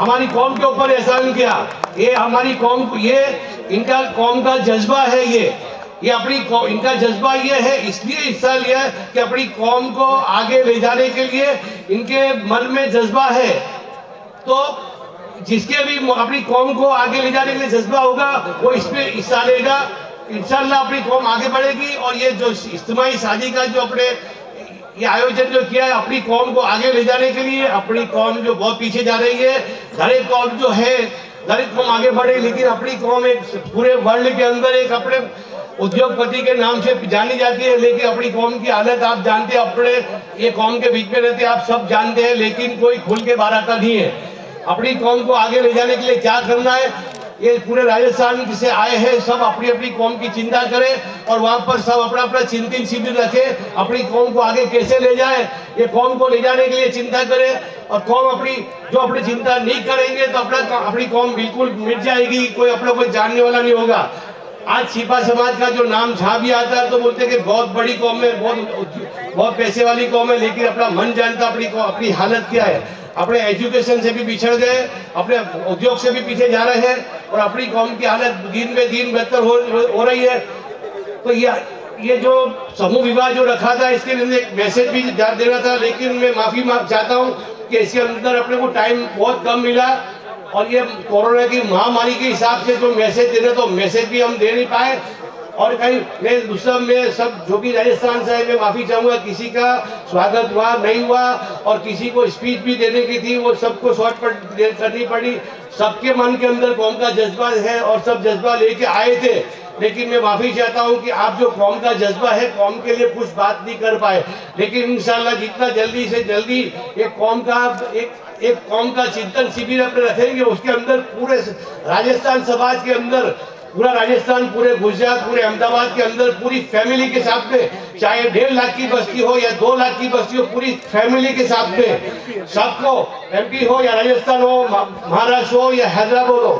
हमारी कौम के ऊपर एहसान किया। ये हमारी कौम, ये इनका कौम का जज्बा है, ये अपनी इनका जज्बा ये है, इसलिए हिस्सा लिया है कि अपनी कौम को आगे ले जाने के लिए इनके मन में जज्बा है। तो जिसके भी अपनी कौम को आगे ले जाने के लिए जज्बा होगा वो इसमें हिस्सा लेगा। इंशाल्लाह अपनी कौम आगे बढ़ेगी। और ये जो इज्तिमाई शादी का जो अपने ये आयोजन जो किया है अपनी कौम को आगे ले जाने के लिए, अपनी कौम जो बहुत पीछे जा रही है, हर एक कौम जो है, हर एक कौम आगे बढ़े, लेकिन अपनी कौम एक पूरे वर्ल्ड के अंदर एक अपने उद्योगपति के नाम से जानी जाती है, लेकिन अपनी कौम की हालत आप जानते हैं, अपने ये कौम के बीच में रहते आप सब जानते हैं, लेकिन कोई खुल के बाहर आता नहीं है। अपनी कौम को आगे ले जाने के लिए क्या करना है, ये पूरे राजस्थान से आए हैं, सब अपनी अपनी कौम की चिंता करें और वहाँ पर सब अपना अपना चिंतन शिविर रखें, अपनी कौम को आगे कैसे ले जाए, ये कौम को ले जाने के लिए चिंता करें। और कौम अपनी चिंता नहीं करेंगे तो अपनी कौम बिल्कुल मिट जाएगी, कोई अपना कोई जानने वाला नहीं होगा। आज छिपा समाज का जो नाम जहाँ भी आता है तो बोलते हैं कि बहुत बड़ी कौम है, बहुत पैसे वाली कौम है, लेकिन अपना मन जानता अपनी हालत क्या है। अपने एजुकेशन से भी पिछड़ गए, अपने उद्योग से भी पीछे जा रहे हैं और अपनी कौम की हालत दिन में दिन बेहतर हो रही है। तो ये जो समूह विवाह जो रखा था इसके लिए एक मैसेज भी देना था, लेकिन मैं माफी चाहता हूँ कि इसके अंदर अपने को टाइम बहुत कम मिला और ये कोरोना की महामारी के हिसाब से जो मैसेज देना तो मैसेज भी हम दे नहीं पाए। और कहीं मैं सब जो भी राजस्थान से है मैं माफी चाहूंगा, किसी का स्वागत हुआ नहीं हुआ और किसी को स्पीच भी देने की थी वो सबको शॉर्ट करनी पड़ी। सबके मन के अंदर कौम का जज्बा है और सब जज्बा लेके आए थे, लेकिन मैं माफी चाहता हूं कि आप जो कौम का जज्बा है कौम के लिए कुछ बात नहीं कर पाए। लेकिन इंशाल्लाह जितना जल्दी से जल्दी एक कौम का चिंतन शिविर अपने रखेंगे, उसके अंदर पूरे राजस्थान समाज के अंदर, पूरा राजस्थान, पूरे गुजरात, पूरे अहमदाबाद के अंदर पूरी फैमिली के साथ में, चाहे 1.5 लाख की बस्ती हो या 2 लाख की बस्ती हो, पूरी फैमिली के साथ में सबको, एमपी हो या राजस्थान हो, महाराष्ट्र हो या हैदराबाद हो,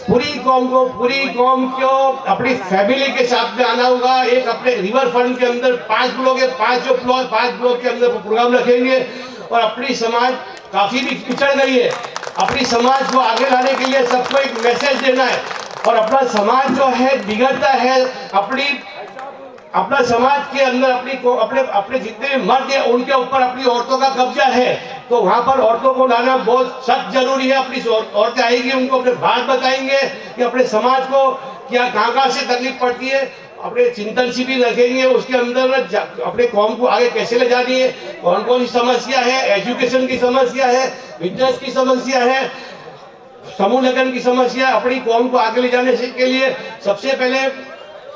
पूरी कौम को अपनी फैमिली के साथ में आना होगा। एक अपने रिवर फ्रंट के अंदर 5 ब्लॉक है, 5 ब्लॉक के अंदर प्रोग्राम रखेंगे और अपनी समाज काफी भी पिछड़ गई है, अपनी समाज को आगे लाने के लिए सबको एक मैसेज देना है। और अपना समाज जो है बिगड़ता है, अपना समाज के अंदर अपने जितने मर्द हैं उनके ऊपर अपनी औरतों का कब्जा है, तो वहां पर औरतों को लाना बहुत सख्त जरूरी है। अपनी औरतें आएंगी, उनको अपने बात बताएंगे कि अपने समाज को क्या कहाँ से तकलीफ पड़ती है, अपने चिंतन शिविर रखेंगे, उसके अंदर अपने कौम को आगे कैसे ले जानी है, कौन कौन सी समस्या है, एजुकेशन की समस्या है, बिजनेस की समस्या है, समूह लगन की समस्या, अपनी कौम को आगे ले जाने से के लिए सबसे पहले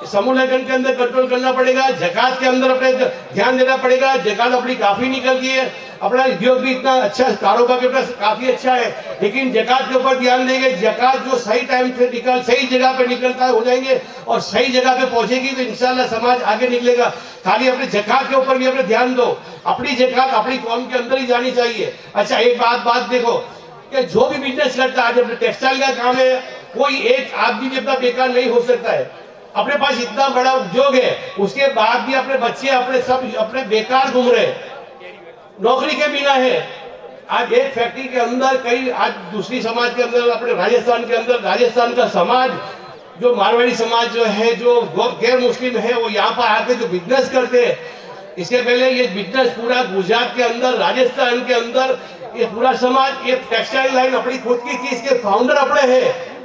समूह लगन के अंदर कंट्रोल करना पड़ेगा। ज़कात के अंदर अपने ध्यान देना पड़ेगा। ज़कात अपनी काफी निकलती है, अपना उद्योग भी इतना अच्छा, कारोबार के पास काफी अच्छा है, लेकिन ज़कात के ऊपर ध्यान देंगे। ज़कात जो सही टाइम से निकल, सही जगह पे निकलता है हो जाएंगे और सही जगह पे पहुंचेगी तो इंशाल्लाह समाज आगे निकलेगा। खाली अपने ज़कात के ऊपर भी अपने ध्यान दो, अपनी ज़कात अपनी कौम के अंदर ही जानी चाहिए। अच्छा एक बात देखो कि जो भी बिजनेस करता है, जब टेक्सटाइल का काम है, कोई एक आदमी भी अपना बेकार नहीं हो सकता है। अपने पास इतना बड़ा उद्योग है, उसके बाद भी अपने बच्चे अपने बेकार घूम रहे, नौकरी के बिना है। आज एक फैक्ट्री के अंदर कई, आज दूसरी समाज के अंदर, अपने राजस्थान के अंदर, राजस्थान का समाज जो मारवाड़ी समाज जो है, जो गैर मुस्लिम है, वो यहाँ पर आके जो बिजनेस करते हैं, इसके पहले ये बिजनेस पूरा गुजरात के अंदर, राजस्थान के अंदर, ये पूरा समाज, ये टेक्सटाइल लाइन अपनी खुद की चीज के फाउंडर अपने हैं।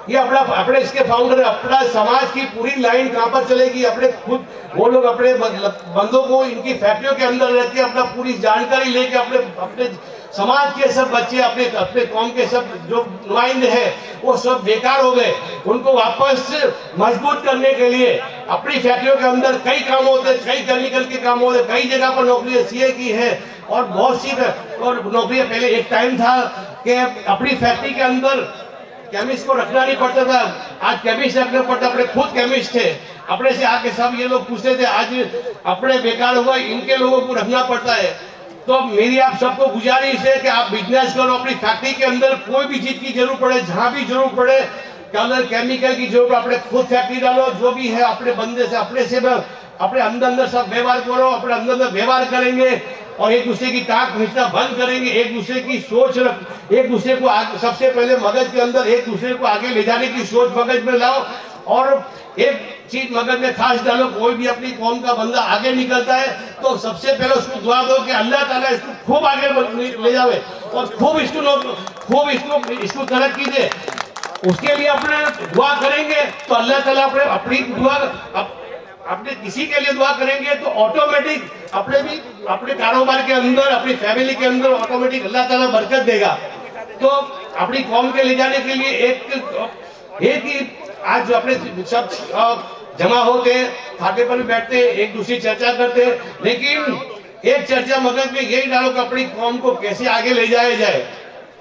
ये अपने इसके फाउंडर, अपना समाज की पूरी लाइन कहां पर चलेगी, अपने खुद वो लोग अपने बंदों को इनकी फैक्ट्रियों के अंदर रख के अपना पूरी जानकारी लेके अपने समाज के सब बच्चे, अपने कौम के सब जो नुमाइंदे हैं वो सब बेकार हो गए। उनको वापस मजबूत करने के लिए अपनी फैक्ट्रियों के अंदर कई काम होते हैं, कई केमिकल के काम होते हैं, कई जगह पर नौकरी सीए की है और बहुत सी और नौकरी। पहले एक टाइम था कि अपनी फैक्ट्री के अंदर केमिस्ट को रखना नहीं पड़ता था, आज केमिस्ट रखना पड़ता, अपने खुद केमिस्ट थे, अपने से आके सब ये लोग पूछते थे, आज अपने बेकार हुआ, इनके लोगों को रखना पड़ता है। तो मेरी आप सबको गुजारिश है कि आप बिजनेस करो, अपनी फैक्ट्री के अंदर कोई भी चीज की जरूरत पड़े, जहां भी जरूरत पड़े, कलर केमिकल की जरूरत, अपने खुद फैक्ट्री डालो, जो भी है अपने बंदे से अपने अंदर सब व्यवहार करो, अपने अंदर व्यवहार करेंगे और एक दूसरे की ताक खींचना बंद करेंगे, एक दूसरे की सोच एक दूसरे को सबसे पहले मगज के अंदर एक दूसरे को आगे ले जाने की सोच मगज में लाओ और एक चीज मगज में खास डालो। कोई भी अपनी कौम का बंदा आगे निकलता है तो सबसे पहले उसको दुआ दो कि अल्लाह ताला इसको खूब आगे ले जावे और खूब इसको तरक्की दे। उसके लिए अपने दुआ करेंगे तो अल्लाह ताला अपनी दुआ अपने किसी के लिए दुआ करेंगे तो ऑटोमेटिक अपने कारोबार के अंदर, अपनी फैमिली के अंदर ऑटोमेटिक अल्लाह ताला बरकत देगा। तो अपनी कौम के ले जाने के लिए एक ही आज अपने सब जमा होते हैं, खाते पर भी बैठते हैं, एक दूसरी चर्चा करते हैं, लेकिन एक चर्चा मगज में यही डालो कि अपनी कौम को कैसे आगे ले जाया जाए।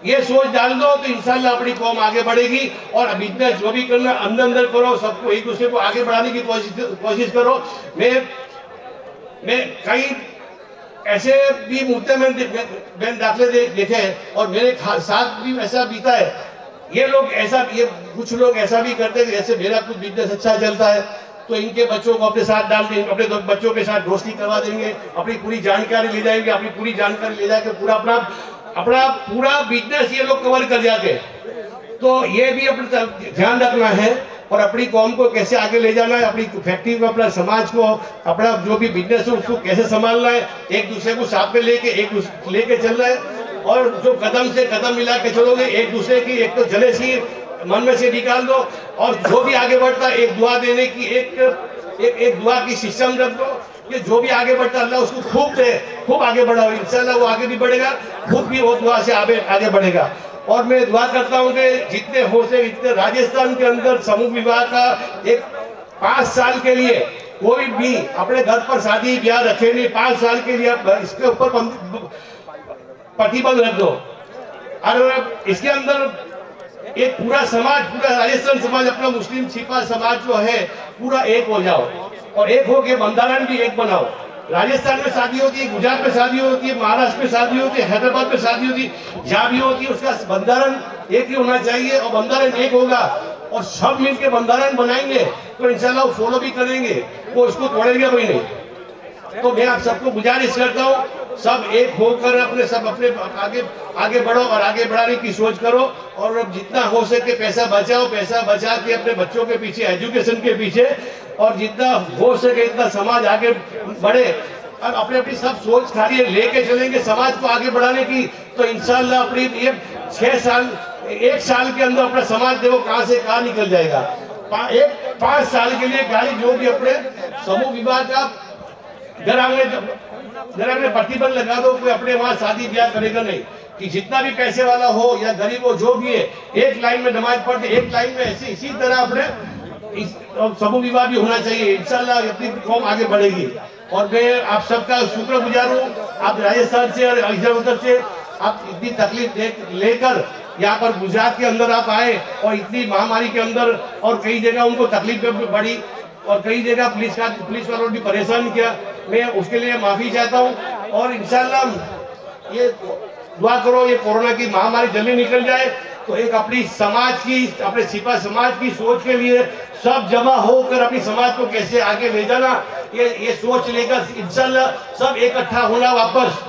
ये सोच डाल दो तो इंशाल्लाह अपनी कौम आगे बढ़ेगी। और बिजनेस जो भी करना अंदर करो, सबको एक दूसरे को आगे बढ़ाने की कोशिश करो। मैं कई ऐसे भी मुद्दे में दाखिले देखे और मेरे साथ भी ऐसा बीता है। ये कुछ लोग ऐसा भी करते हैं, जैसे मेरा कुछ बिजनेस अच्छा चलता है तो इनके बच्चों को अपने साथ डाल देंगे, अपने बच्चों के साथ दोस्ती करवा देंगे, अपनी पूरी जानकारी ले जाएंगे, अपनी पूरी जानकारी ले जाकर अपना पूरा बिजनेस ये लोग कवर कर जाते हैं। तो ये भी अपना ध्यान रखना है और अपनी कौम को कैसे आगे ले जाना है, अपनी फैक्ट्री को, अपना समाज को, अपना जो भी बिजनेस है उसको कैसे संभालना है, एक दूसरे को साथ में लेके चलना है। और जो कदम से कदम मिला के चलोगे, एक दूसरे की एक तो जलेसी मन में से निकाल दो और जो भी आगे बढ़ता है एक दुआ देने की एक दुआ की सिस्टम रख दो कि जो भी आगे बढ़ता है अल्लाह उसको खूब आगे बढ़ाओ, इंशाल्लाह वो आगे भी बढ़ेगा, खुद भी वो दुआ से आगे बढ़ेगा। और मैं दुआ करता हूँ कि जितने हो सके इतने राजस्थान के अंदर समूह विवाह का एक 5 साल के लिए कोई भी अपने घर पर शादी ब्याह रखे नहीं, 5 साल के लिए इसके ऊपर प्रतिबंध रख दो। और इसके अंदर एक पूरा राजस्थान समाज, अपना मुस्लिम छिपा समाज जो है पूरा एक हो जाओ और एक हो के बंधारण भी एक बनाओ। राजस्थान में शादी होती है, गुजरात में शादी होती है, महाराष्ट्र में शादी होती है, हैदराबाद में शादी होती है, जहाँ भी होती है उसका बंधारण एक ही होना चाहिए और बंधारण एक होगा और सब मिलकर बंधारण बनाएंगे तो इंशाल्लाह वो फॉलो भी करेंगे, वो उसको तोड़ेंगे भी नहीं। तो मैं आप सबको गुजारिश करता हूँ सब एक होकर अपने आगे बढ़ो और आगे बढ़ाने की सोच करो और जितना हो सके पैसा बचा के अपने बच्चों के पीछे, एजुकेशन के पीछे, और जितना हो सके इतना समाज आगे बढ़े। अब अपनी सब सोच खाली लेके चलेंगे समाज को आगे बढ़ाने की तो इंशाल्लाह अपनी ये 1 साल के अंदर अपना समाज देखो कहां से कहां निकल जाएगा। 5 साल के लिए गाड़ी जो भी अपने समूह विवाह का घर आंगने प्रतिबंध लगा दो, कोई अपने वहां शादी ब्याह करेगा नहीं। कि जितना भी पैसे वाला हो या गरीब हो, जो भी है, एक लाइन में नमाज पढ़ते, एक लाइन में ऐसे इसी तरह अपने समूह विवाह भी होना चाहिए। इंशाल्लाह अपनी कौम आगे बढ़ेगी। और मैं आप सबका शुक्रगुजार हूँ, आप राजस्थान से और इधर से आप इतनी तकलीफ लेकर यहाँ पर गुजरात के अंदर आप आए और इतनी महामारी के अंदर, और कई जगह उनको तकलीफ बढ़ी और कई जगह पुलिस वालों ने भी परेशान किया। मैं उसके लिए माफी चाहता हूँ और इंशाल्लाह ये दुआ करो ये कोरोना की महामारी जल्दी निकल जाए, तो एक अपनी समाज की, अपने छिपा समाज की सोच के लिए सब जमा होकर अपनी समाज को कैसे आगे ले जाना, ये सोच लेकर इंशाल्लाह सब इकट्ठा होना, वापस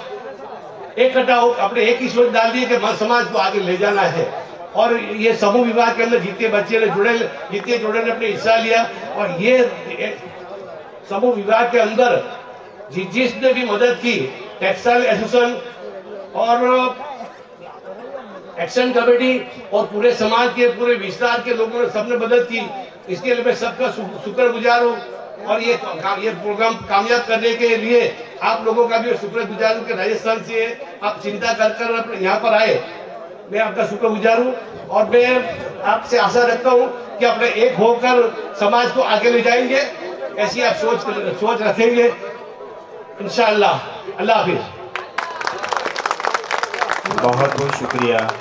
इकट्ठा हो अपने एक ही सोच डाल दी कि समाज को आगे ले जाना है। और ये समूह विवाह के अंदर जितने बच्चे ने जुड़े ने अपने हिस्सा लिया, और ये समूह विवाह के अंदर जिसने भी मदद की, टेक्सटाइल एसोसिएशन और एक्शन कमेटी और पूरे समाज के, पूरे विस्तार के लोगों ने सबने मदद की, इसके लिए मैं सबका शुक्रगुजार हूँ। और ये प्रोग्राम कामयाब करने के लिए आप लोगों का भी शुक्रगुजार हूँ कि राजस्थान से आप चिंता कर यहाँ पर आए, मैं आपका शुक्रगुजार हूँ। और मैं आपसे आशा रखता हूँ कि अपने एक होकर समाज को आगे ले जाएंगे, ऐसी आप सोच रखेंगे इंशाअल्लाह। अल्लाह हाफिज। बहुत बहुत शुक्रिया।